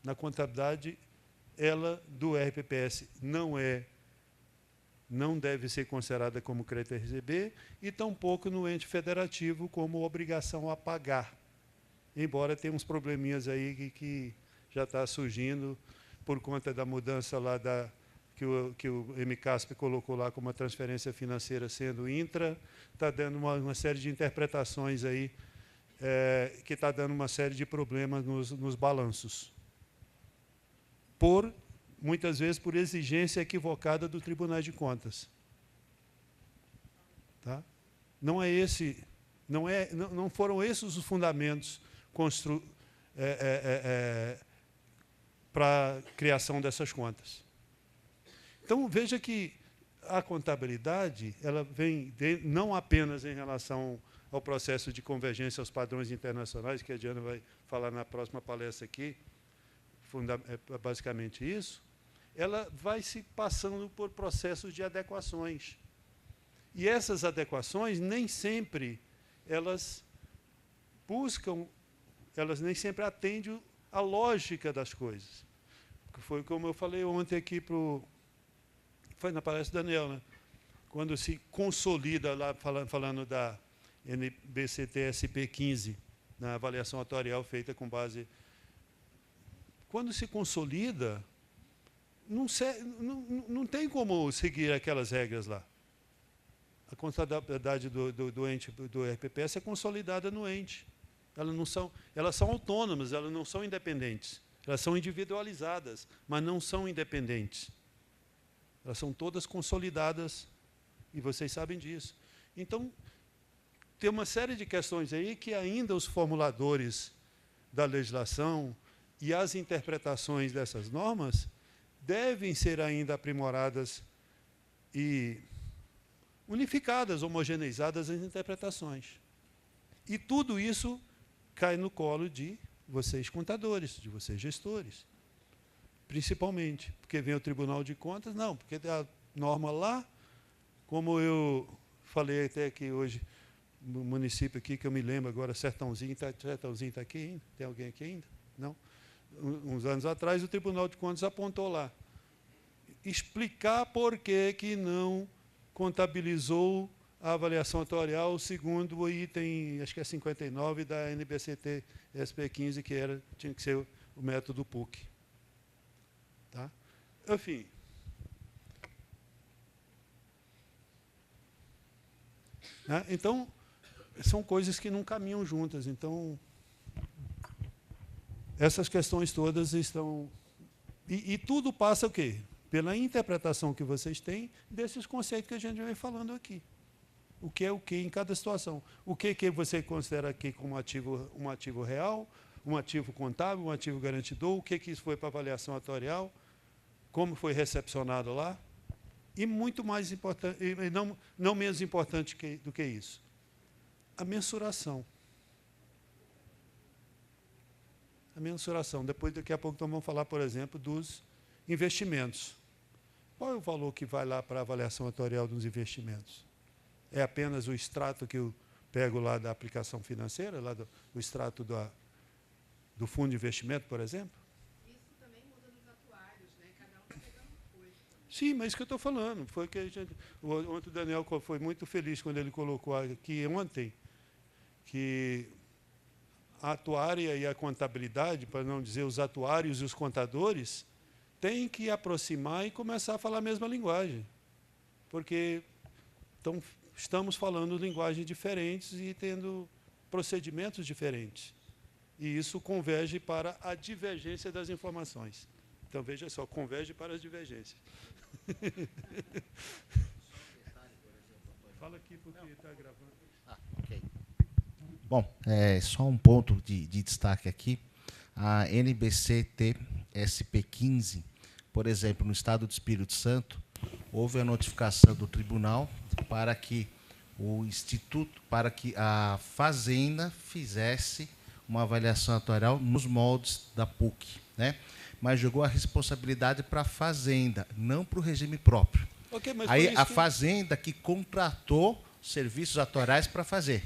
Speaker 1: Na contabilidade, ela do RPPS não deve ser considerada como crédito a receber e tampouco no ente federativo como obrigação a pagar. Embora tenha uns probleminhas aí que já está surgindo por conta da mudança lá que o MCASP colocou lá como uma transferência financeira sendo intra, está dando uma série de interpretações aí que está dando uma série de problemas nos balanços. Muitas vezes por exigência equivocada do Tribunal de Contas. Tá? Não foram esses os fundamentos para a criação dessas contas. Então, veja que a contabilidade ela vem não apenas em relação ao processo de convergência aos padrões internacionais, que a Diana vai falar na próxima palestra aqui, basicamente isso, ela vai se passando por processos de adequações. E essas adequações nem sempre elas nem sempre atendem à lógica das coisas. Foi como eu falei ontem aqui foi na palestra do Daniel, né? Quando se consolida, lá falando da NBCT-SP 15, na avaliação atuarial feita com base... Quando se consolida, não tem como seguir aquelas regras lá. A contabilidade do ente do RPPS é consolidada no ente. Elas são autônomas, elas não são independentes. Elas são individualizadas, mas não são independentes. Elas são todas consolidadas, e vocês sabem disso. Então, tem uma série de questões aí que ainda os formuladores da legislação e as interpretações dessas normas devem ser ainda aprimoradas e unificadas, homogeneizadas as interpretações. E tudo isso cai no colo de vocês contadores, de vocês gestores, principalmente, porque vem o Tribunal de Contas, não, porque a norma lá, como eu falei até aqui hoje, no município aqui, que eu me lembro agora, Sertãozinho está aqui ainda? Tem alguém aqui ainda? Não? Uns anos atrás, o Tribunal de Contas apontou lá, explicar por que não contabilizou a avaliação atuarial segundo o item, acho que é 59, da NBCT SP15, que tinha que ser o método PUC. Tá? Enfim. Né? Então, são coisas que não caminham juntas. Então, essas questões todas estão... E tudo passa o quê? Pela interpretação que vocês têm desses conceitos que a gente vem falando aqui. O que é o que em cada situação. O que você considera aqui como um ativo real, um ativo contábil, um ativo garantidor, o que isso foi para avaliação atuarial, como foi recepcionado lá, e muito mais importante, e não menos importante do que isso, a mensuração. A mensuração. Depois, daqui a pouco, nós vamos falar, por exemplo, dos investimentos. Qual é o valor que vai lá para a avaliação atuarial dos investimentos? É apenas o extrato que eu pego lá da aplicação financeira, lá do extrato do fundo de investimento, por exemplo?
Speaker 3: Isso também muda nos atuários, né? Cada um está pegando uma coisa.
Speaker 1: Sim, mas isso que eu estou falando. Foi que ontem o Daniel foi muito feliz quando ele colocou aqui ontem que a atuária e a contabilidade, para não dizer os atuários e os contadores, têm que aproximar e começar a falar a mesma linguagem. Porque estamos falando linguagens diferentes e tendo procedimentos diferentes. E isso converge para a divergência das informações. Então, veja só, converge para as divergências.
Speaker 4: Só um detalhe, por exemplo, Antônio.
Speaker 1: Fala aqui porque está gravando.
Speaker 4: Ok. Bom, só um ponto de destaque aqui. A NBC-T SP15, por exemplo, no estado do Espírito Santo, houve a notificação do tribunal para que a Fazenda fizesse uma avaliação atuarial nos moldes da PUC, né? Mas jogou a responsabilidade para a Fazenda, não para o regime próprio.
Speaker 1: Okay, mas
Speaker 4: aí a Fazenda que contratou serviços atuariais para fazer.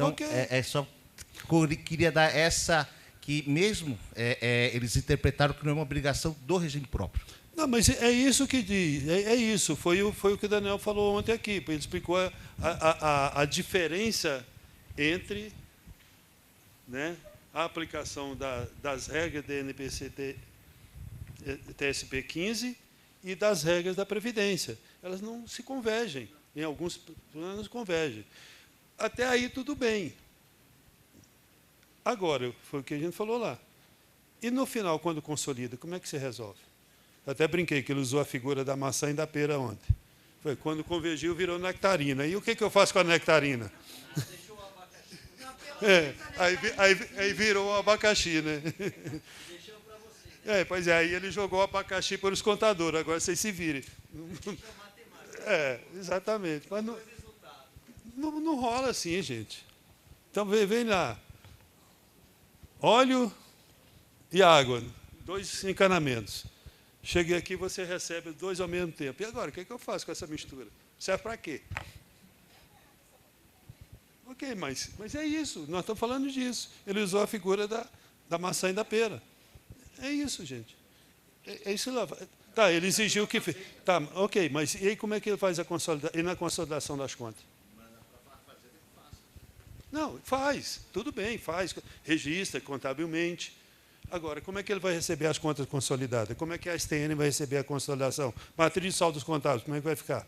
Speaker 4: Então, só queria dar essa, que mesmo eles interpretaram que não é uma obrigação do regime próprio.
Speaker 1: Não, mas é isso que diz, isso, foi o que o Daniel falou ontem aqui, ele explicou a diferença entre, né, a aplicação das regras da NPC TSP 15 e das regras da Previdência. Elas não se convergem, em alguns não se convergem. Até aí tudo bem. Agora, foi o que a gente falou lá. E no final, quando consolida, como é que se resolve? Eu até brinquei que ele usou a figura da maçã e da pera ontem. Foi quando convergiu, virou nectarina. E o que eu faço com a nectarina?
Speaker 3: Deixou o abacaxi.
Speaker 1: Aí virou o abacaxi, né?
Speaker 3: Deixou para você.
Speaker 1: Pois é, aí ele jogou o abacaxi para os contadores. Agora vocês se virem. Exatamente. Mas não rola assim, gente. Então, vem lá. Óleo e água, 2 encanamentos. Cheguei aqui, você recebe 2 ao mesmo tempo. E agora, o que eu faço com essa mistura? Serve para quê? Ok, mas é isso, nós estamos falando disso. Ele usou a figura da maçã e da pera. É isso, gente. É isso lá. Tá, ele exigiu que... Tá, ok, mas e aí como é que ele faz a consolidação? E na consolidação das contas? Não, faz, tudo bem, faz, registra contabilmente. Agora, como é que ele vai receber as contas consolidadas? Como é que a STN vai receber a consolidação? Matriz de saldos contábeis, como é que vai ficar?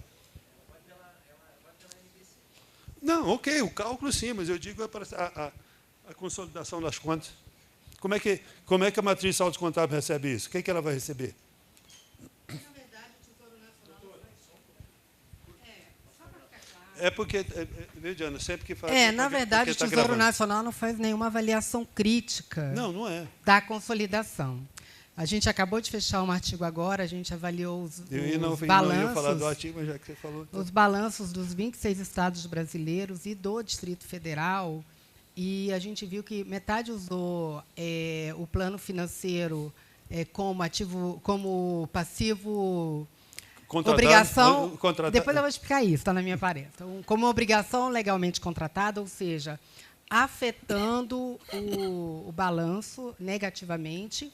Speaker 1: Não, ok, o cálculo sim, mas eu digo a consolidação das contas. Como é que a matriz de saldos contábeis recebe isso? O que é que ela vai receber?
Speaker 3: Na verdade, o Tesouro Nacional só para ficar claro.
Speaker 1: É porque, viu, Diana, sempre que faz...
Speaker 5: Na verdade, o Tesouro Nacional não faz nenhuma avaliação crítica
Speaker 1: não é.
Speaker 5: da consolidação. A gente acabou de fechar um artigo agora, a gente avaliou os balanços...
Speaker 1: Não ia falar do artigo, mas já que você falou...
Speaker 5: Os balanços dos 26 estados brasileiros e do Distrito Federal, e a gente viu que metade usou o plano financeiro como passivo... Obrigação, depois eu vou explicar isso, está na minha palestra. Então, como obrigação legalmente contratada, ou seja, afetando o balanço negativamente,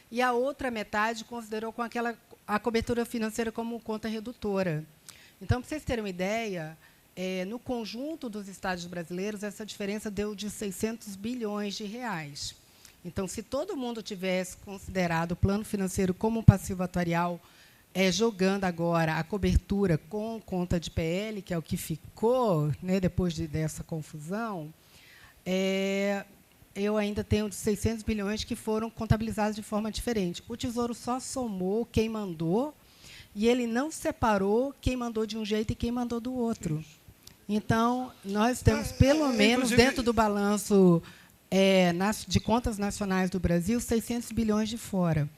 Speaker 5: e a outra metade considerou a cobertura financeira como conta redutora. Então, para vocês terem uma ideia, no conjunto dos estados brasileiros, essa diferença deu de 600 bilhões de reais. Então, se todo mundo tivesse considerado o plano financeiro como um passivo atuarial, jogando agora a cobertura com conta de PL, que é o que ficou, né, depois dessa confusão, eu ainda tenho 600 bilhões que foram contabilizados de forma diferente. O Tesouro só somou quem mandou e ele não separou quem mandou de um jeito e quem mandou do outro. Então, nós temos, pelo menos, dentro do balanço de contas nacionais do Brasil, 600 bilhões de fora.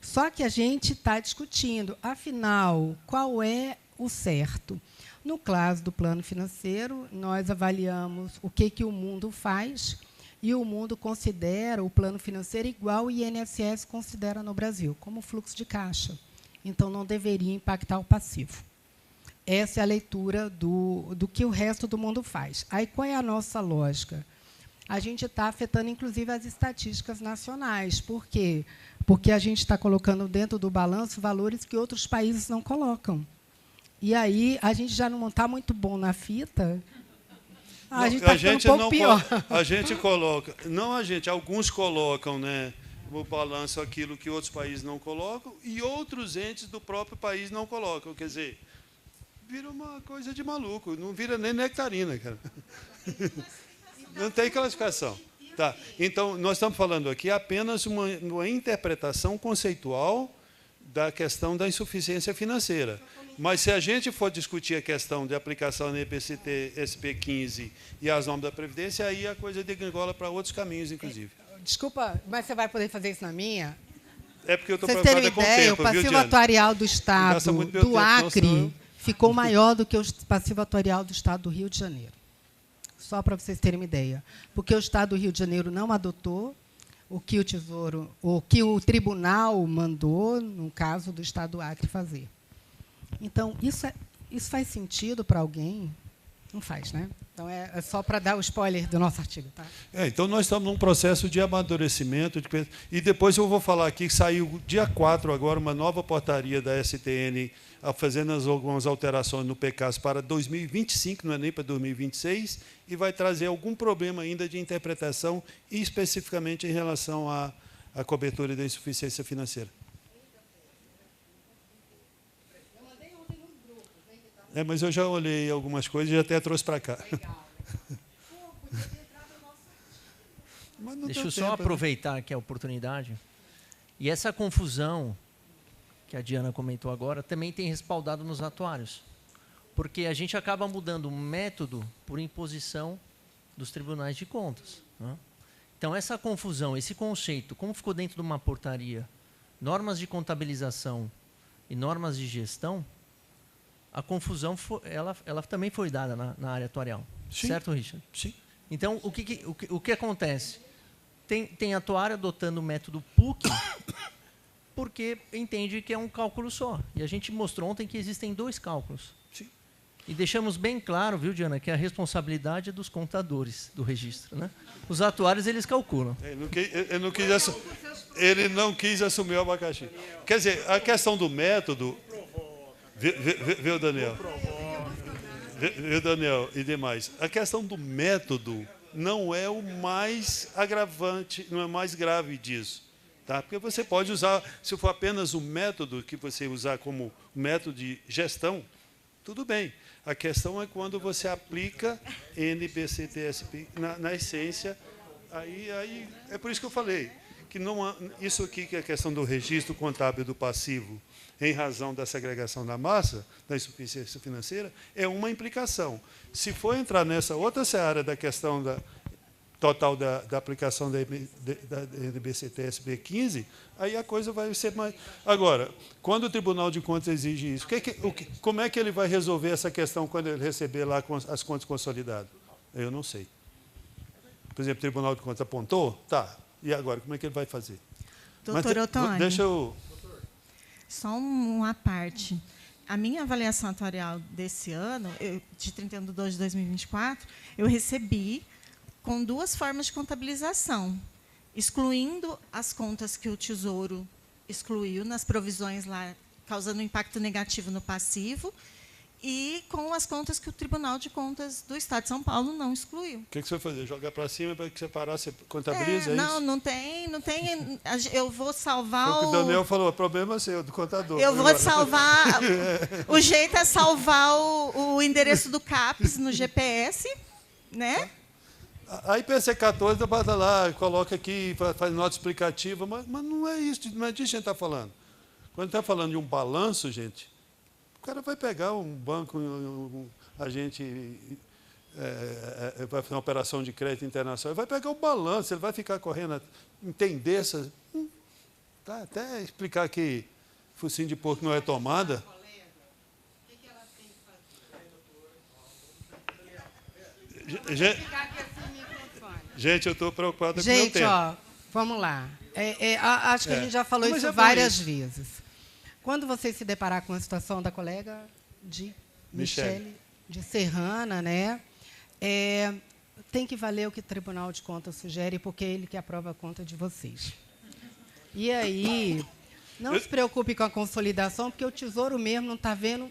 Speaker 5: Só que a gente está discutindo, afinal, qual é o certo? No caso do plano financeiro, nós avaliamos o que o mundo faz e o mundo considera o plano financeiro igual o INSS considera no Brasil, como fluxo de caixa. Então, não deveria impactar o passivo. Essa é a leitura do que o resto do mundo faz. Aí, qual é a nossa lógica? A gente está afetando, inclusive, as estatísticas nacionais. Por quê? Porque a gente está colocando dentro do balanço valores que outros países não colocam. E aí a gente já não está muito bom na fita, a gente está ficando um pouco pior.
Speaker 1: A gente coloca, alguns colocam, né, no balanço aquilo que outros países não colocam e outros entes do próprio país não colocam. Quer dizer, vira uma coisa de maluco, não vira nem nectarina, cara. Não tem classificação. Tá. Então, nós estamos falando aqui apenas uma interpretação conceitual da questão da insuficiência financeira. Mas se a gente for discutir a questão de aplicação da EPCT SP15 e as normas da Previdência, aí a coisa degringola para outros caminhos, inclusive.
Speaker 5: Desculpa, mas você vai poder fazer isso na minha?
Speaker 1: É porque eu estou
Speaker 5: Vocês terem
Speaker 1: preocupado
Speaker 5: uma
Speaker 1: com o
Speaker 5: ideia,
Speaker 1: tempo,
Speaker 5: o passivo
Speaker 1: viu, Diana?
Speaker 5: atuarial do Estado
Speaker 1: Gasta muito meu
Speaker 5: do
Speaker 1: tempo, não,
Speaker 5: Acre
Speaker 1: senão
Speaker 5: ficou maior do que o passivo atuarial do Estado do Rio de Janeiro. Só para vocês terem uma ideia. Porque o Estado do Rio de Janeiro não adotou o que o tribunal mandou, no caso do Estado do Acre, fazer. Então, isso faz sentido para alguém? Não faz, né? Então, é só para dar o spoiler do nosso artigo. Tá?
Speaker 1: Então, nós estamos num processo de amadurecimento. E depois eu vou falar aqui que saiu dia 4 agora uma nova portaria da STN fazendo algumas alterações no PECAS para 2025, não é nem para 2026, e vai trazer algum problema ainda de interpretação, especificamente em relação à cobertura da insuficiência financeira. Mas eu já olhei algumas coisas e até trouxe para cá.
Speaker 6: Deixa eu só aproveitar aqui a oportunidade. E essa confusão que a Diana comentou agora também tem respaldado nos atuários. Porque a gente acaba mudando o método por imposição dos tribunais de contas. Né? Então, essa confusão, esse conceito, como ficou dentro de uma portaria, normas de contabilização e normas de gestão, a confusão ela também foi dada na área atuarial.
Speaker 1: Sim.
Speaker 6: Certo, Richard?
Speaker 1: Sim.
Speaker 6: Então, o que acontece? Tem atuário adotando o método PUC porque entende que é um cálculo só. E a gente mostrou ontem que existem 2 cálculos.
Speaker 1: Sim.
Speaker 6: E deixamos bem claro, viu, Diana, que a responsabilidade é dos contadores do registro. Né? Os atuários, eles calculam.
Speaker 1: Ele não quis assumir o abacaxi. Quer dizer, a questão do método... Viu, Daniel? Viu, Daniel e demais? A questão do método não é o mais agravante, não é mais grave disso. Tá? Porque você pode usar, se for apenas o método que você usar como método de gestão, tudo bem. A questão é quando você aplica NBCTSP na essência, aí é por isso que eu falei, que não isso aqui que é a questão do registro contábil do passivo, em razão da segregação da massa, da insuficiência financeira, é uma implicação. Se for entrar nessa outra seara da questão total da aplicação da NBCT-SB 15, aí a coisa vai ser mais... Agora, quando o Tribunal de Contas exige isso, como é que ele vai resolver essa questão quando ele receber lá as contas consolidadas? Eu não sei. Por exemplo, o Tribunal de Contas apontou? Tá. E agora, como é que ele vai fazer?
Speaker 7: Doutor Ottoni,
Speaker 1: deixa eu...
Speaker 7: Só uma parte. A minha avaliação atuarial desse ano, de 31 de 2 de 2024, eu recebi com 2 formas de contabilização, excluindo as contas que o Tesouro excluiu nas provisões lá, causando um impacto negativo no passivo, e com as contas que o Tribunal de Contas do Estado de São Paulo não excluiu.
Speaker 1: O que você vai fazer? Jogar para cima para que separar, você contabiliza?
Speaker 7: Não tem. Eu vou salvar
Speaker 1: o que o Daniel falou, o problema é seu, do contador.
Speaker 7: Eu vou salvar... O jeito é salvar o endereço do CAPES no GPS, né?
Speaker 1: Aí PC 14, bota lá, coloca aqui, faz nota explicativa, mas não é isso, não é disso que a gente está falando. Quando está falando de um balanço, gente, o cara vai pegar um banco, a gente vai fazer uma operação de crédito internacional, vai pegar o balanço, ele vai ficar correndo, entender essas... Tá, até explicar que focinho de porco não é tomada. Gente, eu estou preocupado com o meu tempo.
Speaker 5: Gente, vamos lá. Acho que a gente já falou
Speaker 1: Mas
Speaker 5: isso várias vezes. Quando você se deparar com a situação da colega de Michele de Serrana, né, tem que valer o que o Tribunal de Contas sugere, porque é ele que aprova a conta de vocês. E aí, não se preocupe com a consolidação, porque o Tesouro mesmo não está vendo,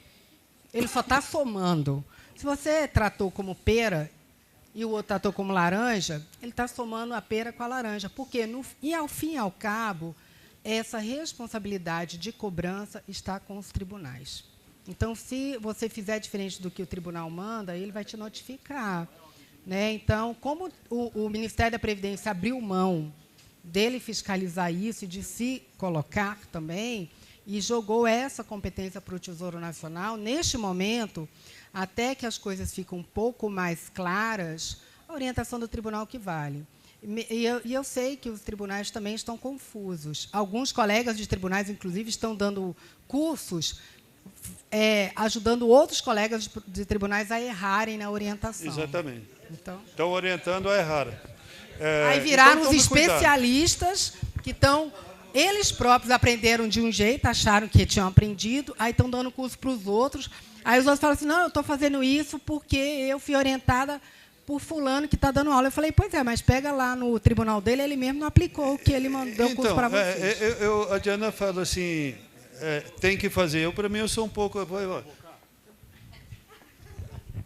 Speaker 5: ele só está somando. Se você tratou como pera e o outro tratou como laranja, ele está somando a pera com a laranja. Porque, ao fim e ao cabo, essa responsabilidade de cobrança está com os tribunais. Então, se você fizer diferente do que o tribunal manda, ele vai te notificar. Né? Então, como o Ministério da Previdência abriu mão dele fiscalizar isso e de se colocar também, e jogou essa competência para o Tesouro Nacional. Neste momento, até que as coisas ficam um pouco mais claras, a orientação do tribunal que vale. E eu sei que os tribunais também estão confusos. Alguns colegas de tribunais, inclusive, estão dando cursos ajudando outros colegas de tribunais a errarem na orientação.
Speaker 1: Exatamente.
Speaker 5: Então,
Speaker 1: Estão orientando a errar.
Speaker 5: aí viraram
Speaker 1: então,
Speaker 5: os especialistas que estão... Eles próprios aprenderam de um jeito, acharam que tinham aprendido, aí estão dando curso para os outros. Aí os outros falam assim, não, eu estou fazendo isso porque eu fui orientada por fulano que está dando aula. Eu falei, pois é, mas pega lá no tribunal dele, ele mesmo não aplicou o que ele mandou curso para vocês.
Speaker 1: A Diana fala assim, tem que fazer. Para mim, eu sou um pouco... O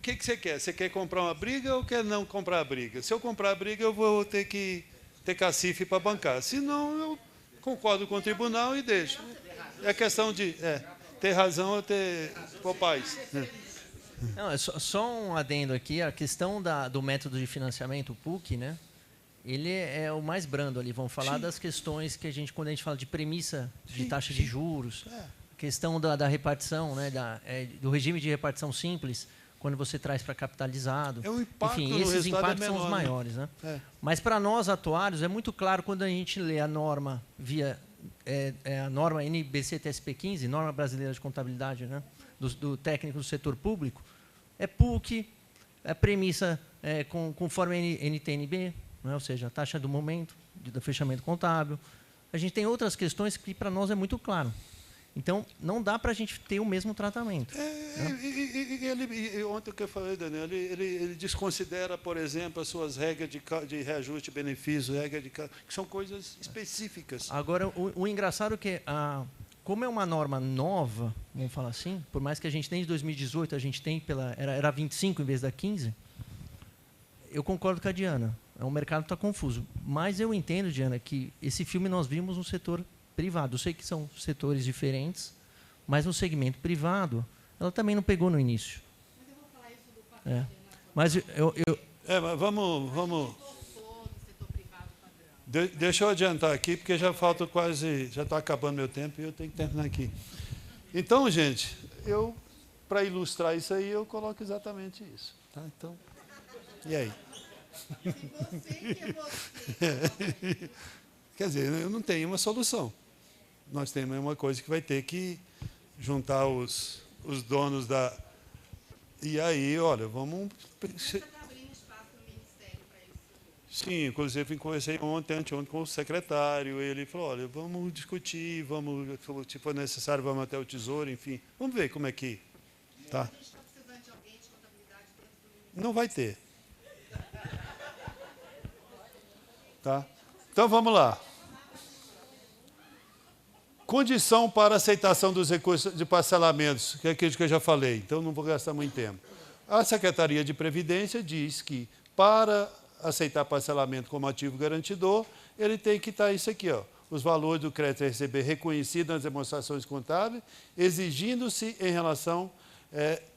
Speaker 1: que você quer? Você quer comprar uma briga ou quer não comprar a briga? Se eu comprar a briga, eu vou ter que ter cacife para bancar. Se não, eu concordo com o tribunal e deixo. É questão de ter razão ou ter paz.
Speaker 6: Não, é só um adendo aqui, a questão do método de financiamento, o PUC, né? Ele é o mais brando ali. Vamos falar das questões que quando a gente fala de premissa de taxa de juros, a questão da repartição, né? Do regime de repartição simples, quando você traz para capitalizado.
Speaker 1: O impacto
Speaker 6: enfim, esses impactos
Speaker 1: menor,
Speaker 6: são os maiores, né? Mas para nós atuários é muito claro quando a gente lê a norma via a norma NBC-TSP 15, norma brasileira de contabilidade, né? Do técnico do setor público, é PUC, é premissa conforme NTNB, né? Ou seja, a taxa do momento do fechamento contábil. A gente tem outras questões que para nós é muito claro. Então, não dá para a gente ter o mesmo tratamento.
Speaker 1: Ontem que eu falei, Daniel, ele desconsidera, por exemplo, as suas regras de reajuste de benefício, que são coisas específicas.
Speaker 6: Agora, o engraçado é que, como é uma norma nova, vamos falar assim, por mais que a gente desde 2018 a gente tem era 25 em vez da 15, eu concordo com a Diana. O mercado está confuso. Mas eu entendo, Diana, que esse filme nós vimos no setor privado. Eu sei que são setores diferentes, mas no segmento privado, ela também não pegou no início. Mas
Speaker 1: mas vamos... Deixa eu adiantar aqui, porque já está acabando meu tempo e eu tenho que terminar aqui. Então, gente, para ilustrar isso aí, eu coloco exatamente isso. Tá? Então, e aí? Quer dizer, eu não tenho uma solução. Nós temos uma coisa que vai ter que juntar os donos da... E aí, olha, vamos... Sim, inclusive conversei anteontem com o secretário, ele falou, olha, vamos discutir, se for necessário, vamos até o Tesouro, enfim. Vamos ver como é que... Tá? Não vai ter. Tá? Então, vamos lá. Condição para aceitação dos recursos de parcelamentos, que é aquilo que eu já falei, então não vou gastar muito tempo. A Secretaria de Previdência diz que, para aceitar parcelamento como ativo garantidor, ele tem que estar isso aqui, os valores do crédito a receber reconhecidos nas demonstrações contábeis, exigindo-se em relação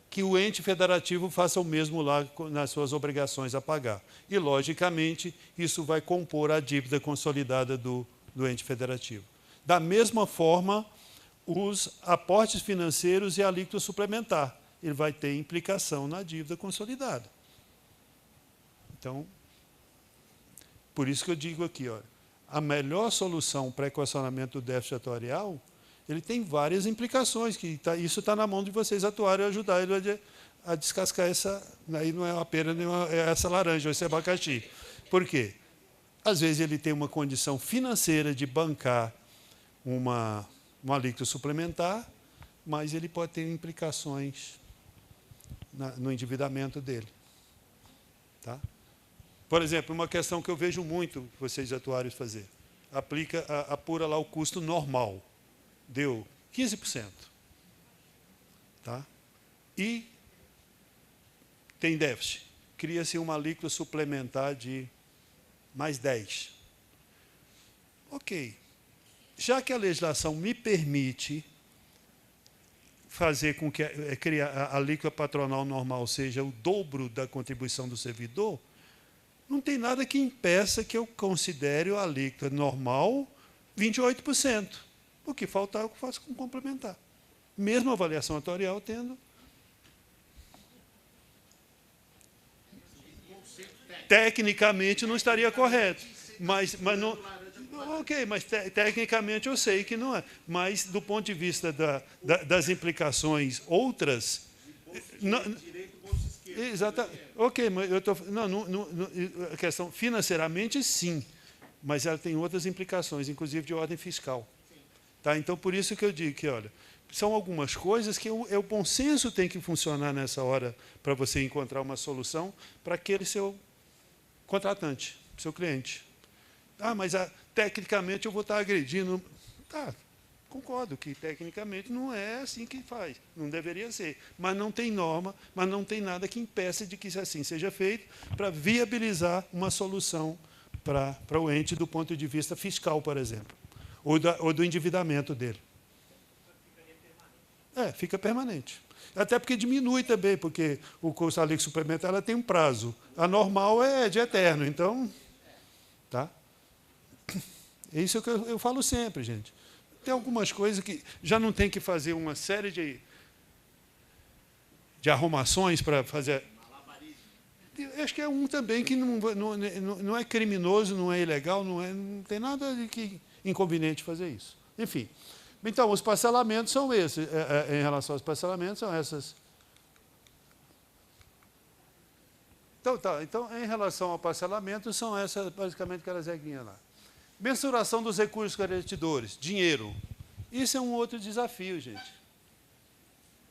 Speaker 1: que o ente federativo faça o mesmo lá nas suas obrigações a pagar. E, logicamente, isso vai compor a dívida consolidada do ente federativo. Da mesma forma, os aportes financeiros e a alíquota suplementar. Ele vai ter implicação na dívida consolidada. Então, por isso que eu digo aqui, olha, a melhor solução para equacionamento do déficit atuarial, ele tem várias implicações, isso está na mão de vocês atuarem e ajudar ele a descascar essa, aí não é uma pera, nem essa laranja, ou esse abacaxi. Por quê? Às vezes ele tem uma condição financeira de bancar uma alíquota suplementar, mas ele pode ter implicações no endividamento dele. Tá? Por exemplo, uma questão que eu vejo muito vocês atuários fazer, apura lá o custo normal, deu 15%. Tá? E tem déficit, cria-se uma alíquota suplementar de mais 10%. Ok. Já que a legislação me permite fazer com que a alíquota patronal normal seja o dobro da contribuição do servidor, não tem nada que impeça que eu considere a alíquota normal 28%. O que faltar, eu faço com complementar. Mesmo a avaliação atuarial tendo... Tecnicamente não estaria correto. Mas não... Ok, mas tecnicamente eu sei que não é. Mas, do ponto de vista das implicações outras... Exatamente. Ok, mas eu estou... A questão financeiramente, sim. Mas ela tem outras implicações, inclusive de ordem fiscal. Tá? Então, por isso que eu digo que, olha, são algumas coisas que o bom senso tem que funcionar nessa hora para você encontrar uma solução para aquele seu contratante, seu cliente. Ah, mas tecnicamente eu vou estar agredindo. Tá, concordo que tecnicamente não é assim que faz, não deveria ser. Mas não tem norma, mas não tem nada que impeça de que assim seja feito para viabilizar uma solução para o ente do ponto de vista fiscal, por exemplo, ou do endividamento dele. Fica permanente. Até porque diminui também, porque o custo da lei suplementar ela tem um prazo. A normal é de eterno, então... Tá? É isso que eu falo sempre, gente. Tem algumas coisas que já não tem que fazer uma série de arrumações para fazer... Acho que é um também que não é criminoso, não é ilegal, não tem nada de inconveniente fazer isso. Enfim. Então, os parcelamentos são esses. Em relação aos parcelamentos, são essas. Então, em relação ao parcelamento, são essas, basicamente, aquelas regrinhas lá. Mensuração dos recursos garantidores, dinheiro. Isso é um outro desafio, gente.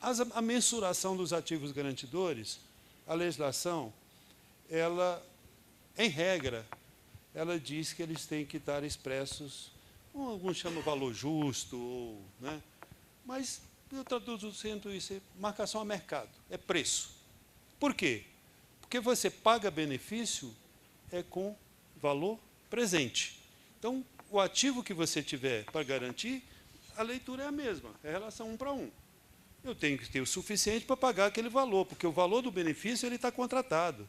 Speaker 1: A mensuração dos ativos garantidores, a legislação, ela, em regra, ela diz que eles têm que estar expressos, alguns chamam valor justo, né? Mas eu traduzo sempre isso, marcação a mercado, é preço. Por quê? Porque você paga benefício com valor presente. Então, o ativo que você tiver para garantir, a leitura é a mesma, é relação 1 para 1. Eu tenho que ter o suficiente para pagar aquele valor, porque o valor do benefício ele está contratado.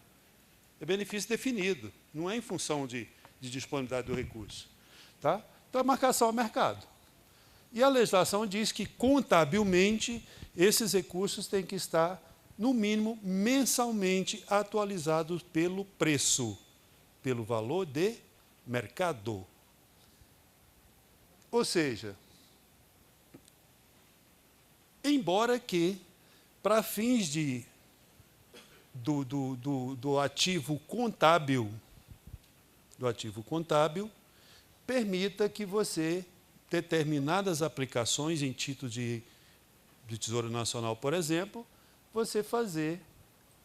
Speaker 1: É benefício definido, não é em função de disponibilidade do recurso. Tá? Então, a marcação a mercado. E a legislação diz que, contabilmente, esses recursos têm que estar, no mínimo, mensalmente atualizados pelo preço, pelo valor de mercado. Ou seja, embora que, para fins do ativo contábil, permita que você, determinadas aplicações em título de Tesouro Nacional, por exemplo, você fazer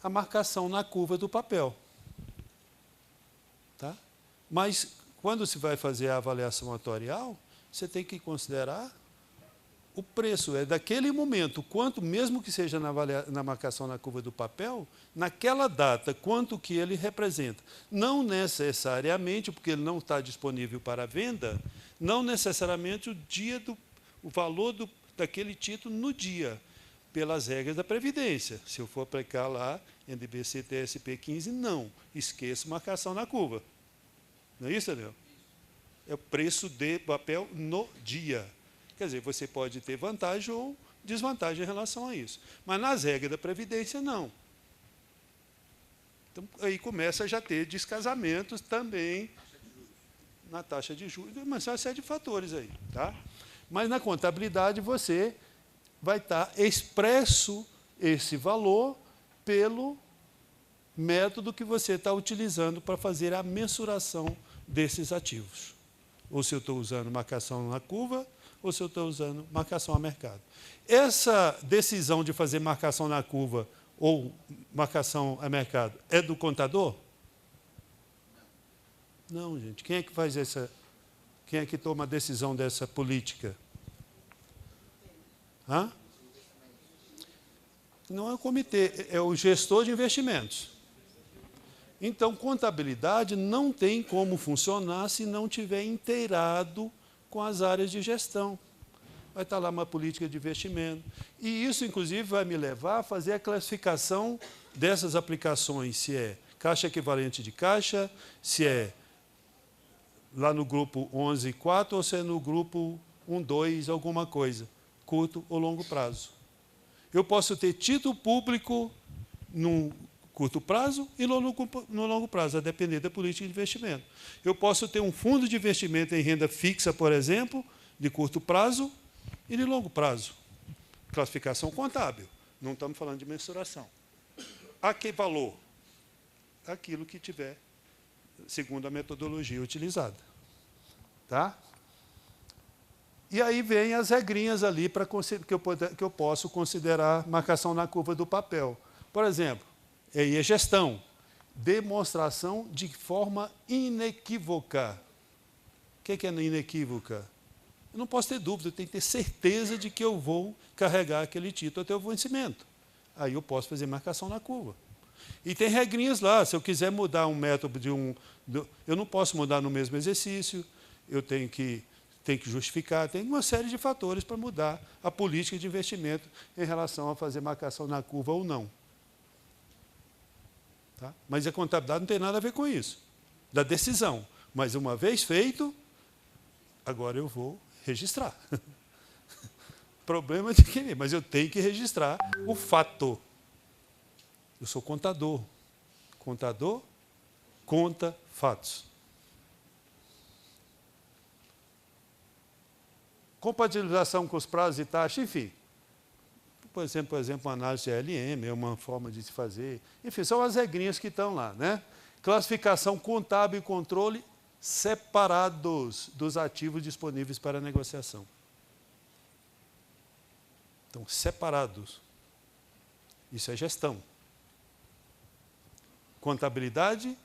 Speaker 1: a marcação na curva do papel. Tá? Mas, quando se vai fazer a avaliação atuarial, você tem que considerar o preço. É daquele momento, quanto, mesmo que seja na marcação na curva do papel, naquela data, quanto que ele representa. Não necessariamente, porque ele não está disponível para venda, não necessariamente o valor daquele título no dia, pelas regras da Previdência. Se eu for aplicar lá, NBC TSP 15, não. Esqueço marcação na curva. Não é isso, Daniel? É o preço de papel no dia. Quer dizer, você pode ter vantagem ou desvantagem em relação a isso. Mas nas regras da Previdência, não. Então, aí começa a já ter descasamentos também na taxa de juros, mas uma série de fatores aí. Tá? Mas na contabilidade você vai estar expresso esse valor pelo método que você está utilizando para fazer a mensuração desses ativos. Ou se eu estou usando marcação na curva, ou se eu estou usando marcação a mercado. Essa decisão de fazer marcação na curva ou marcação a mercado é do contador? Não, gente. Quem é que faz essa? Quem é que toma a decisão dessa política? Hã? Não é o comitê, é o gestor de investimentos. Então, contabilidade não tem como funcionar se não tiver inteirado com as áreas de gestão. Vai estar lá uma política de investimento. E isso, inclusive, vai me levar a fazer a classificação dessas aplicações, se é caixa equivalente de caixa, se é lá no grupo 11.4 ou se é no grupo um 2 alguma coisa, curto ou longo prazo. Eu posso ter título público no curto prazo e no longo prazo, a depender da política de investimento. Eu posso ter um fundo de investimento em renda fixa, por exemplo, de curto prazo e de longo prazo. Classificação contábil. Não estamos falando de mensuração. A que valor? Aquilo que tiver, segundo a metodologia utilizada. Tá? E aí vem as regrinhas ali para que eu posso considerar marcação na curva do papel. Por exemplo, aí é gestão. Demonstração de forma inequívoca. O que é inequívoca? Eu não posso ter dúvida, eu tenho que ter certeza de que eu vou carregar aquele título até o vencimento. Aí eu posso fazer marcação na curva. E tem regrinhas lá, se eu quiser mudar um método eu não posso mudar no mesmo exercício, eu tenho que justificar, tem uma série de fatores para mudar a política de investimento em relação a fazer marcação na curva ou não. Tá? Mas a contabilidade não tem nada a ver com isso, da decisão. Mas uma vez feito, agora eu vou registrar. Problema de quem? Mas eu tenho que registrar o fato. Eu sou contador. Contador conta fatos. Compatibilização com os prazos e taxas, enfim. Por exemplo, uma análise de ALM é uma forma de se fazer. Enfim, são as regrinhas que estão lá, né? Classificação contábil e controle separados dos ativos disponíveis para negociação. Então, separados. Isso é gestão. Contabilidade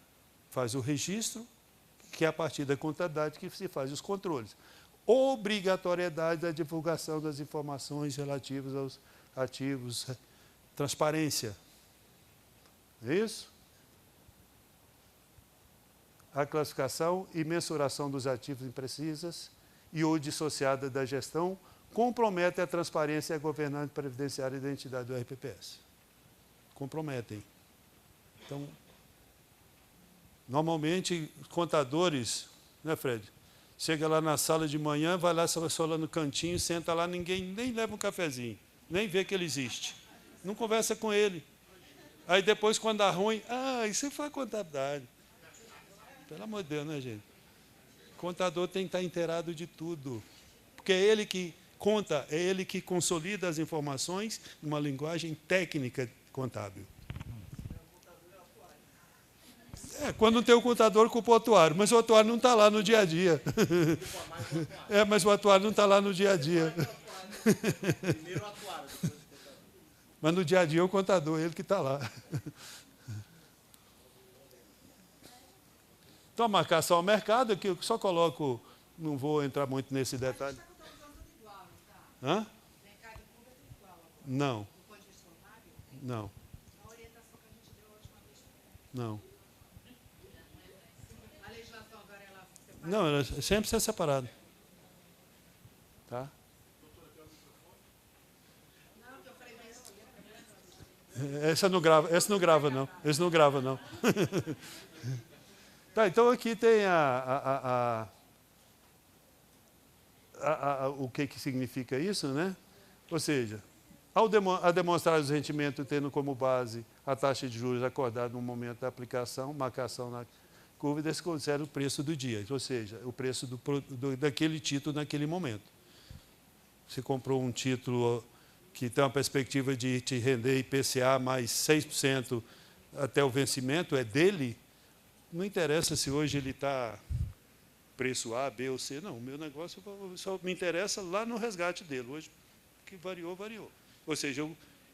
Speaker 1: faz o registro, que é a partir da contabilidade que se faz os controles. Obrigatoriedade da divulgação das informações relativas aos ativos, transparência. É isso? A classificação e mensuração dos ativos imprecisas e ou dissociada da gestão comprometem a transparência e a governança previdenciária e da entidade do RPPS. Comprometem. Então, normalmente, contadores, né, Fred? Chega lá na sala de manhã, vai lá só lá no cantinho, senta lá, ninguém nem leva um cafezinho, nem vê que ele existe. Não conversa com ele. Aí depois, quando dá ruim, isso foi contabilidade. Pelo amor de Deus, né, gente? O contador tem que estar inteirado de tudo. Porque é ele que conta, é ele que consolida as informações numa linguagem técnica contábil. Quando não tem o contador, culpa o atuário. Mas o atuário não está lá no dia a dia. Mas o atuário não está lá no dia a dia. Mas no dia a dia é o contador, ele que está lá. Então, a marcação ao mercado, aqui eu só coloco, não vou entrar muito nesse detalhe. Hã? Não. Não. Não. Não, ela sempre ser separado. Tá? Essa não grava, esse não grava, não. Esse não grava, não. Tá, então aqui tem o que significa isso, né? Ou seja, a demonstrar os rendimentos tendo como base a taxa de juros acordada no momento da aplicação, marcação na curva, desconsidera o preço do dia, ou seja, o preço daquele título naquele momento. Você comprou um título que tem uma perspectiva de te render IPCA mais 6% até o vencimento, é dele, não interessa se hoje ele está preço A, B ou C, não, o meu negócio só me interessa lá no resgate dele, hoje que variou, variou. Ou seja,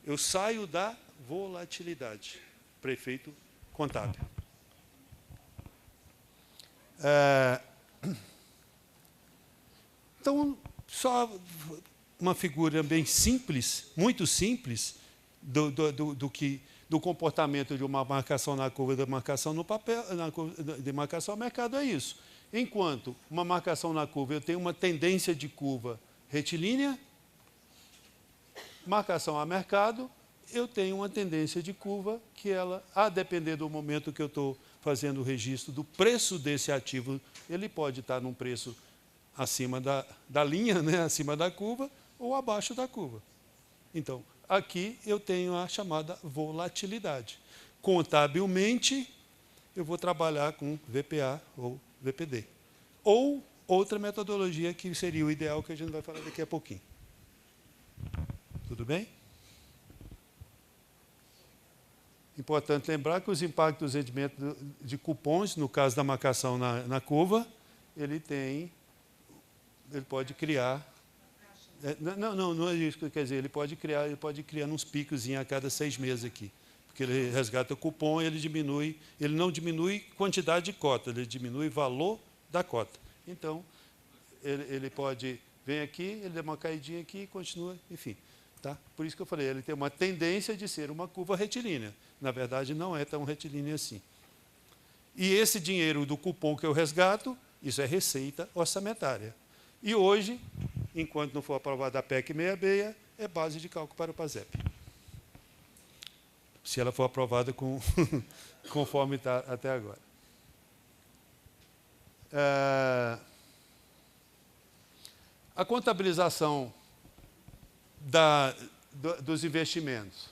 Speaker 1: eu saio da volatilidade, prefeito contábil. Então, só uma figura bem simples, muito simples, do comportamento de uma marcação na curva da marcação no papel, de marcação ao mercado é isso. Enquanto uma marcação na curva, eu tenho uma tendência de curva retilínea, marcação a mercado, eu tenho uma tendência de curva que ela, a depender do momento que eu estou fazendo o registro do preço desse ativo, ele pode estar num preço acima da linha, né, acima da curva, ou abaixo da curva. Então, aqui eu tenho a chamada volatilidade. Contabilmente, eu vou trabalhar com VPA ou VPD. Ou outra metodologia que seria o ideal, que a gente vai falar daqui a pouquinho. Tudo bem? Importante lembrar que os impactos do rendimento de cupons, no caso da marcação na curva, ele pode criar... Não é isso que quer dizer, ele pode criar uns picos a cada 6 meses aqui. Porque ele resgata o cupom, ele não diminui quantidade de cota, ele diminui valor da cota. Então, ele pode, vem aqui, ele dá uma caidinha aqui e continua, enfim. Tá? Por isso que eu falei, ele tem uma tendência de ser uma curva retilínea. Na verdade, não é tão retilínea assim. E esse dinheiro do cupom que eu resgato, isso é receita orçamentária. E hoje, enquanto não for aprovada a PEC 66, é base de cálculo para o PASEP. Se ela for aprovada conforme está até agora. A contabilização dos investimentos.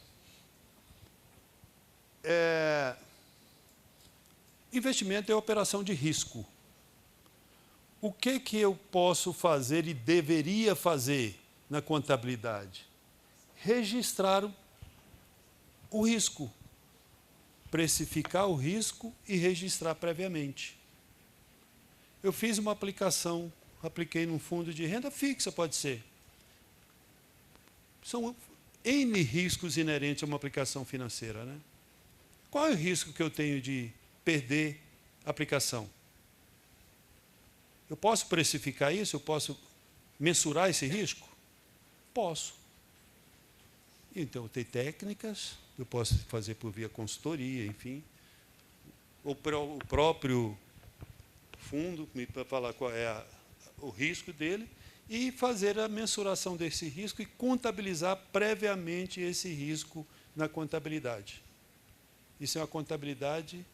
Speaker 1: Investimento é operação de risco. O que eu posso fazer e deveria fazer na contabilidade? Registrar o risco, precificar o risco e registrar previamente. Eu fiz uma aplicação, apliquei num fundo de renda fixa, pode ser. São N riscos inerentes a uma aplicação financeira, né? Qual é o risco que eu tenho de perder a aplicação? Eu posso precificar isso? Eu posso mensurar esse risco? Posso. Então, tem técnicas, eu posso fazer por via consultoria, enfim. O próprio fundo para falar qual é o risco dele e fazer a mensuração desse risco e contabilizar previamente esse risco na contabilidade. Isso é uma contabilidade,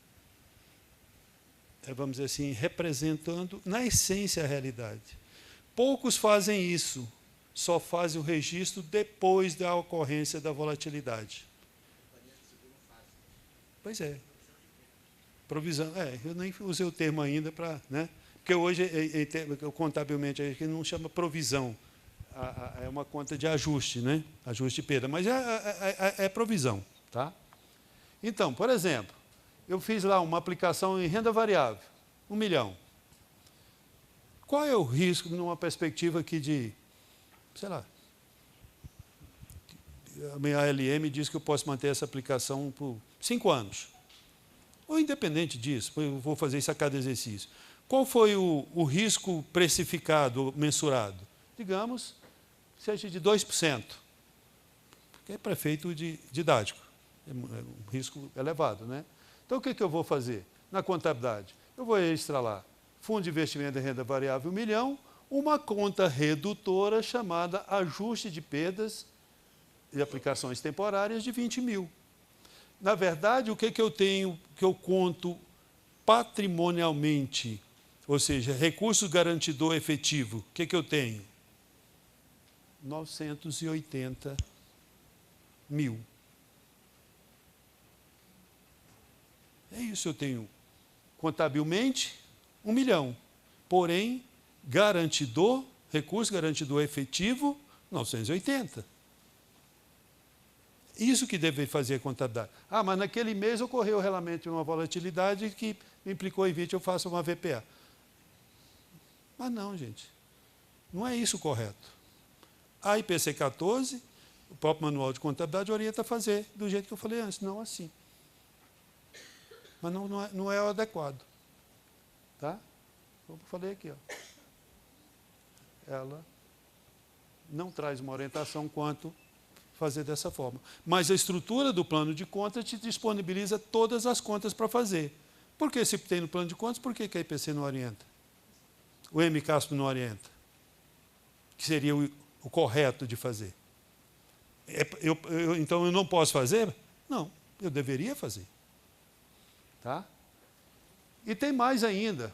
Speaker 1: vamos dizer assim, representando, na essência, a realidade. Poucos fazem isso, só fazem o registro depois da ocorrência da volatilidade. Pois é. Provisão. Eu nem usei o termo ainda para... Né? Porque hoje, contabilmente, a gente não chama provisão. É uma conta de ajuste, né? Ajuste de perda. Mas é provisão. Tá? Então, por exemplo, eu fiz lá uma aplicação em renda variável, 1 milhão. Qual é o risco numa perspectiva aqui de, sei lá, a minha ALM diz que eu posso manter essa aplicação por 5 anos. Ou independente disso, eu vou fazer isso a cada exercício. Qual foi o risco precificado, mensurado? Digamos, seja de 2%, porque é prefeito didático, é um risco elevado, né? Então, o que eu vou fazer na contabilidade? Eu vou registrar lá, fundo de investimento em renda variável 1 milhão, uma conta redutora chamada ajuste de perdas e aplicações temporárias de 20 mil. Na verdade, o que eu tenho, que eu conto patrimonialmente, ou seja, recurso garantidor efetivo, o que eu tenho? 980 mil. É isso, eu tenho contabilmente 1 milhão. Porém, garantidor, recurso garantidor efetivo, 980. Isso que deve fazer a contabilidade. Mas naquele mês ocorreu realmente uma volatilidade que me implicou em 20, eu faço uma VPA. Mas não, gente. Não é isso correto. A IPC 14, o próprio manual de contabilidade orienta a fazer do jeito que eu falei antes, não assim. Mas não é o adequado. Tá? Como eu falei aqui, ó. Ela não traz uma orientação quanto fazer dessa forma. Mas a estrutura do plano de contas te disponibiliza todas as contas para fazer. Por que se tem no plano de contas, por que a IPC não orienta? O MCASP não orienta? Que seria o correto de fazer. Então, eu não posso fazer? Não, eu deveria fazer. Tá? E tem mais ainda.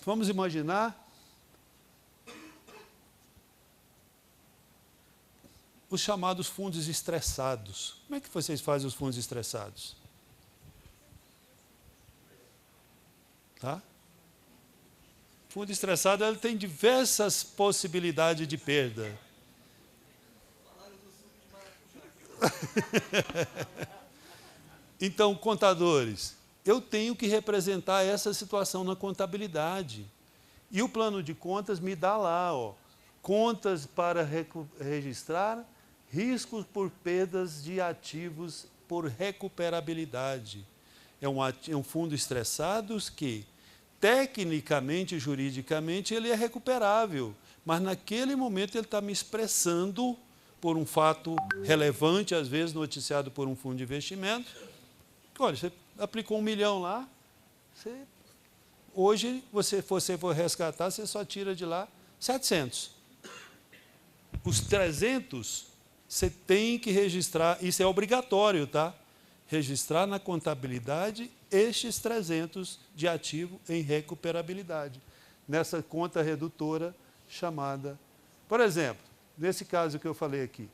Speaker 1: vamos imaginar os chamados fundos estressados. Como é que vocês fazem os fundos estressados? Tá? Fundo estressado ele tem diversas possibilidades de perda. Então, contadores, eu tenho que representar essa situação na contabilidade. E o plano de contas me dá lá, ó, contas para registrar riscos por perdas de ativos por recuperabilidade. É um fundo estressado que, tecnicamente e juridicamente, ele é recuperável, mas naquele momento ele está me expressando por um fato relevante, às vezes noticiado por um fundo de investimento. Olha, você aplicou 1 milhão lá, hoje, você for resgatar, você só tira de lá 700. Os 300, você tem que registrar, isso é obrigatório, tá? Registrar na contabilidade estes 300 de ativo em recuperabilidade, nessa conta redutora chamada... Por exemplo, nesse caso que eu falei aqui,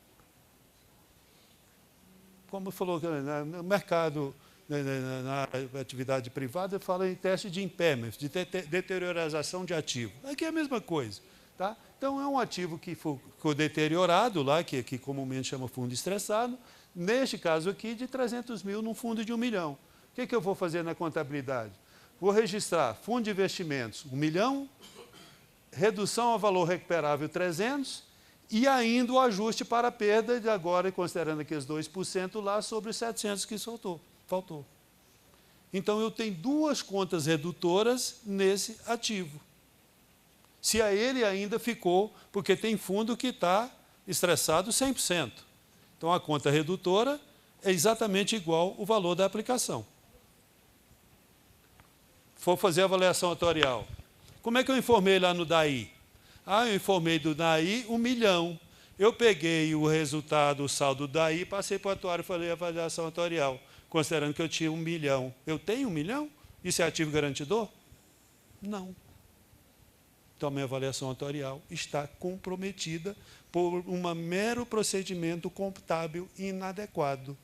Speaker 1: como falou, no mercado, na atividade privada, fala em teste de impairment, de deteriorização de ativo. Aqui é a mesma coisa. Tá? Então, é um ativo que ficou deteriorado, lá, que comumente chama fundo estressado, neste caso aqui, de 300 mil num fundo de 1 milhão. O que eu vou fazer na contabilidade? Vou registrar fundo de investimentos 1 milhão, redução ao valor recuperável 300 e ainda o ajuste para a perda, de agora, considerando aqueles 2% lá, sobre os 700 que faltou. Então, eu tenho 2 contas redutoras nesse ativo. Se a ele ainda ficou, porque tem fundo que está estressado 100%. Então, a conta redutora é exatamente igual o valor da aplicação. For fazer a avaliação atuarial. Como é que eu informei lá no DAI? Eu informei do DAI 1 milhão. Eu peguei o resultado, o saldo do DAI, passei para o atuário e falei avaliação atuarial, considerando que eu tinha 1 milhão. Eu tenho 1 milhão? Isso é ativo garantidor? Não. Então, a minha avaliação atuarial está comprometida por um mero procedimento contábil inadequado.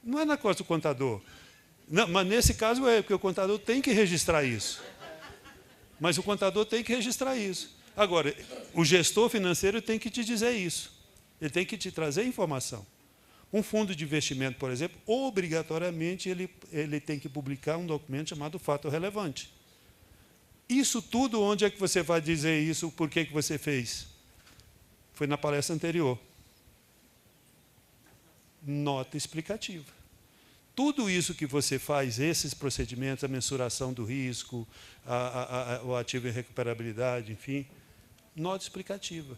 Speaker 1: Não é na costa do contador. Não, mas nesse caso é, porque o contador tem que registrar isso. Mas o contador tem que registrar isso. Agora, o gestor financeiro tem que te dizer isso. Ele tem que te trazer informação. Um fundo de investimento, por exemplo, obrigatoriamente ele tem que publicar um documento chamado fato relevante. Isso tudo, onde é que você vai dizer isso, por que você fez? Foi na palestra anterior. Nota explicativa. Tudo isso que você faz, esses procedimentos, a mensuração do risco, o ativo em recuperabilidade, enfim, nota explicativa.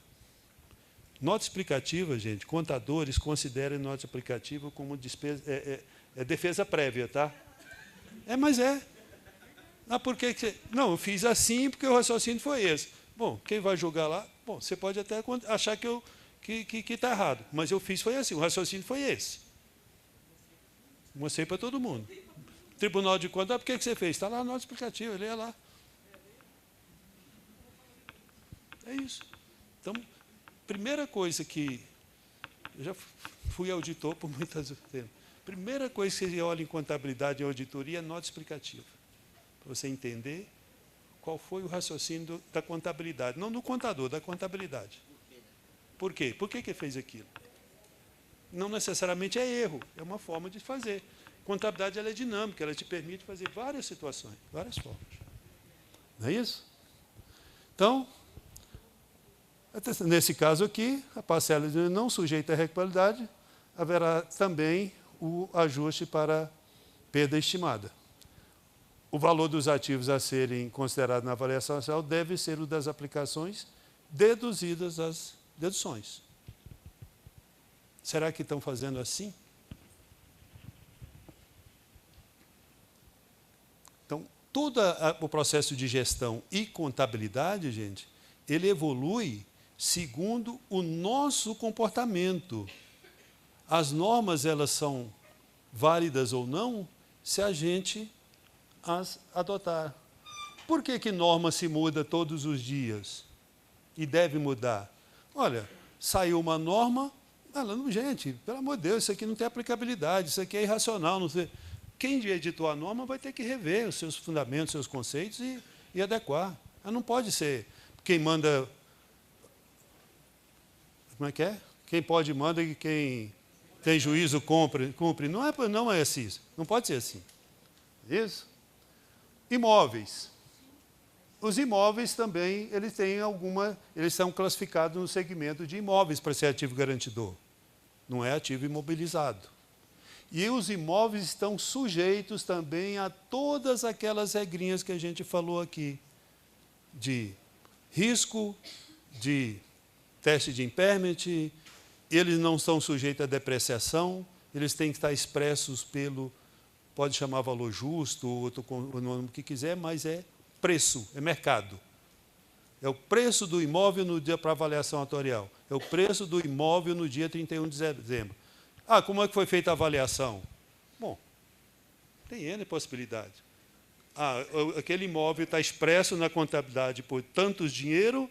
Speaker 1: Nota explicativa, gente, contadores consideram nota explicativa como despesa, defesa prévia, tá? Mas é. Por que você... Não, eu fiz assim porque o raciocínio foi esse. Bom, quem vai julgar lá? Bom, você pode até achar que está errado, mas eu fiz foi assim, o raciocínio foi esse. Mostrei para todo mundo. Tribunal de Contas, por que você fez? Está lá a nota explicativa, leia lá. É isso. Então, primeira coisa que... Eu já fui auditor por muitas vezes. Primeira coisa que você olha em contabilidade e auditoria é nota explicativa. Para você entender qual foi o raciocínio da contabilidade. Não do contador, da contabilidade. Por quê? Por que ele fez aquilo? Não necessariamente é erro, é uma forma de fazer. Contabilidade ela é dinâmica, ela te permite fazer várias situações, várias formas. Não é isso? Então, nesse caso aqui, a parcela não sujeita à recuperabilidade, haverá também o ajuste para perda estimada. O valor dos ativos a serem considerados na avaliação inicial deve ser o das aplicações deduzidas as deduções. Será que estão fazendo assim? Então, todo o processo de gestão e contabilidade, gente, ele evolui segundo o nosso comportamento. As normas, elas são válidas ou não, se a gente as adotar. Por que norma se muda todos os dias? E deve mudar? Olha, saiu uma norma, gente, pelo amor de Deus, isso aqui não tem aplicabilidade, isso aqui é irracional. Não sei. Quem editou a norma vai ter que rever os seus fundamentos, os seus conceitos e adequar. Ela não pode ser quem manda... Como é que é? Quem pode manda e quem tem juízo cumpre. Não é assim. Não pode ser assim. Isso? Imóveis. Os imóveis também, eles são classificados no segmento de imóveis para ser ativo garantidor. Não é ativo imobilizado. E os imóveis estão sujeitos também a todas aquelas regrinhas que a gente falou aqui, de risco, de teste de impairment, eles não são sujeitos à depreciação, eles têm que estar expressos pelo, pode chamar valor justo, outro o nome que quiser, mas é preço, é mercado. É o preço do imóvel no dia para avaliação atuarial. É o preço do imóvel no dia 31 de dezembro. Como é que foi feita a avaliação? Bom, tem N possibilidade. Aquele imóvel está expresso na contabilidade por tantos dinheiro,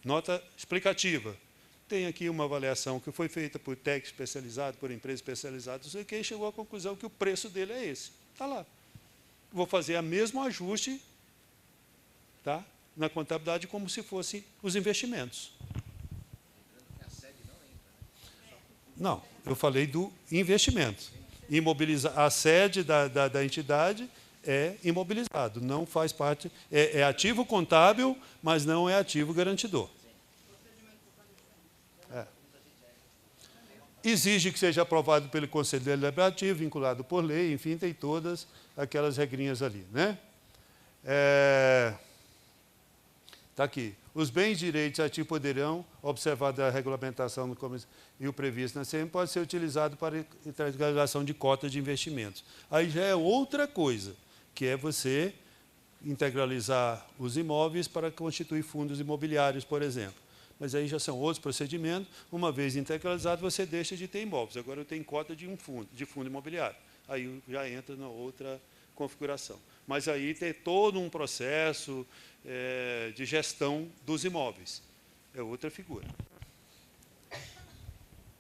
Speaker 1: nota explicativa. Tem aqui uma avaliação que foi feita por técnico especializado, por empresa especializada, não sei o que, e chegou à conclusão que o preço dele é esse. Está lá. Vou fazer o mesmo ajuste, tá, na contabilidade como se fossem os investimentos. Não, eu falei do investimento. A sede da entidade é imobilizado, não faz parte, é ativo contábil, mas não é ativo garantidor. Exige que seja aprovado pelo Conselho Deliberativo, vinculado por lei, enfim, tem todas aquelas regrinhas ali, né? Está aqui. Os bens e direitos ativos poderão, observada a regulamentação e o previsto na CM, pode ser utilizado para integralização de cotas de investimentos. Aí já é outra coisa, que é você integralizar os imóveis para constituir fundos imobiliários, por exemplo. Mas aí já são outros procedimentos. Uma vez integralizado, você deixa de ter imóveis. Agora eu tenho cota de fundo imobiliário. Aí já entra na outra configuração. Mas aí tem todo um processo de gestão dos imóveis. É outra figura.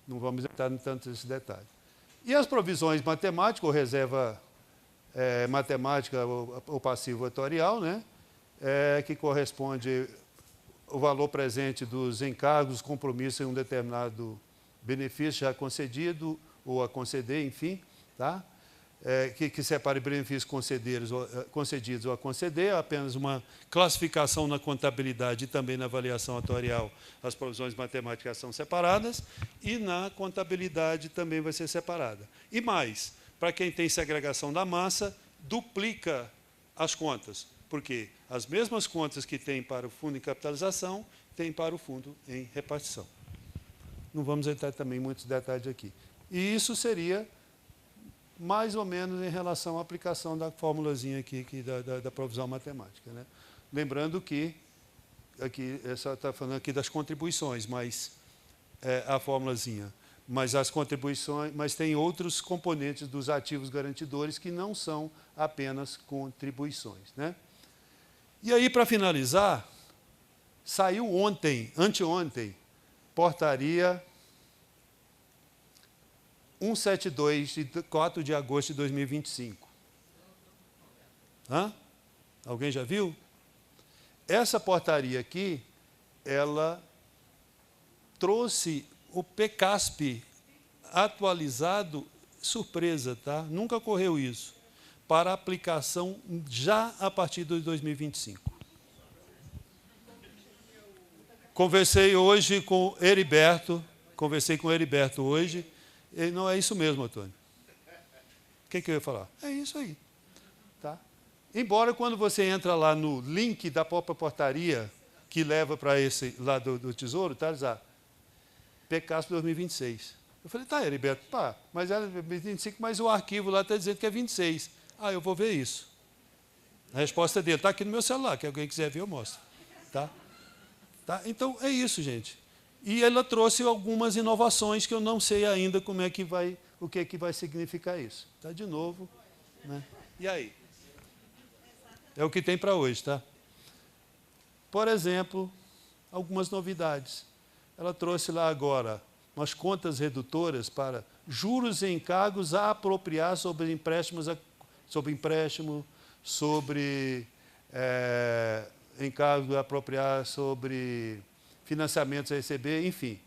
Speaker 1: Não vamos entrar em tanto esse detalhe. E as provisões matemáticas, ou reserva matemática ou passivo atuarial, né, que corresponde o valor presente dos encargos, compromissos em um determinado benefício já concedido ou a conceder, enfim, tá? Que separe benefícios concedidos ou a conceder, apenas uma classificação na contabilidade e também na avaliação atuarial, as provisões matemáticas são separadas, e na contabilidade também vai ser separada. E mais, para quem tem segregação da massa, duplica as contas, porque as mesmas contas que tem para o fundo em capitalização, tem para o fundo em repartição. Não vamos entrar também em muitos detalhes aqui. E isso seria mais ou menos em relação à aplicação da formulazinha aqui da provisão matemática, né? Lembrando que, aqui, só está falando aqui das contribuições, mas a formulazinha, mas as contribuições, mas tem outros componentes dos ativos garantidores que não são apenas contribuições, né? E aí, para finalizar, saiu anteontem, portaria 172, de 4 de agosto de 2025. Alguém já viu? Essa portaria aqui, ela trouxe o PCASP atualizado, surpresa, tá? Nunca ocorreu isso, para aplicação já a partir de 2025. Conversei com o Heriberto hoje, e não é isso mesmo, Antônio. O que eu ia falar? É isso aí. Tá? Embora quando você entra lá no link da própria portaria, que leva para esse lá do Tesouro, está lá, PCASP 2026. Eu falei, tá, Heriberto, mas é 2025, mas o arquivo lá está dizendo que é 26. Eu vou ver isso. A resposta dele está aqui no meu celular, que alguém quiser ver, eu mostro. Tá? Então, é isso, gente. E ela trouxe algumas inovações que eu não sei ainda como é que vai, o que é que vai significar isso. Tá? De novo, Né? E aí? É o que tem para hoje, tá? Por exemplo, algumas novidades. Ela trouxe lá agora umas contas redutoras para juros e encargos a apropriar sobre empréstimos, sobre encargos a apropriar sobre financiamentos a receber, enfim.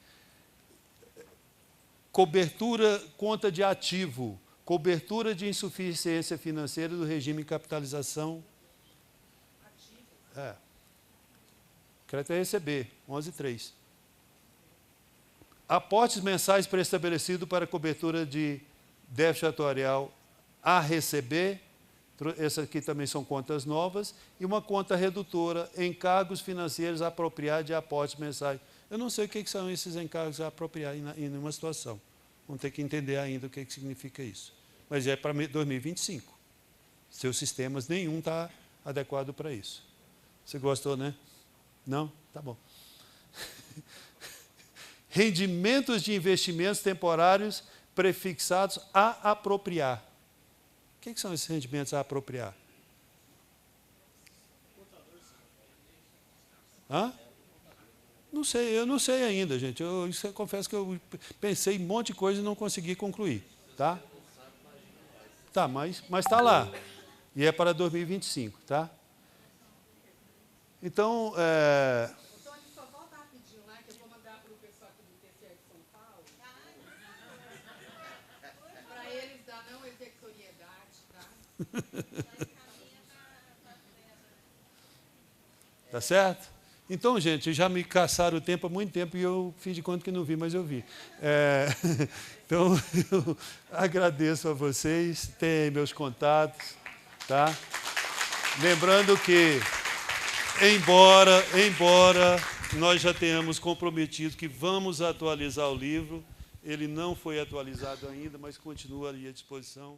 Speaker 1: Cobertura, conta de ativo, cobertura de insuficiência financeira do regime de capitalização. Crédito a receber, 11.3. Aportes mensais pré-estabelecidos para cobertura de déficit atuarial a receber. Essas aqui também são contas novas. E uma conta redutora, encargos financeiros a apropriar de aportes mensais. Eu não sei o que são esses encargos a apropriar em nenhuma situação. Vamos ter que entender ainda o que significa isso. Mas é para 2025. Seus sistemas, nenhum está adequado para isso. Você gostou, né? Não? Tá bom. Rendimentos de investimentos temporários prefixados a apropriar. O que são esses rendimentos a apropriar? Hã? Não sei, eu não sei ainda, gente. Eu confesso que eu pensei em um monte de coisa e não consegui concluir. Tá? Tá, mas está lá. E é para 2025, tá? Então,
Speaker 3: Tony, só volta rapidinho lá, que eu vou mandar para o pessoal aqui do TCE de São Paulo. Para eles dar não executoriedade, tá?
Speaker 1: tá certo? Então, gente, já me caçaram o tempo há muito tempo e eu fiz de conta que não vi, mas eu vi. Então, eu agradeço a vocês, tem meus contatos, tá? Lembrando que, embora nós já tenhamos comprometido que vamos atualizar o livro, ele não foi atualizado ainda, mas continua ali à disposição.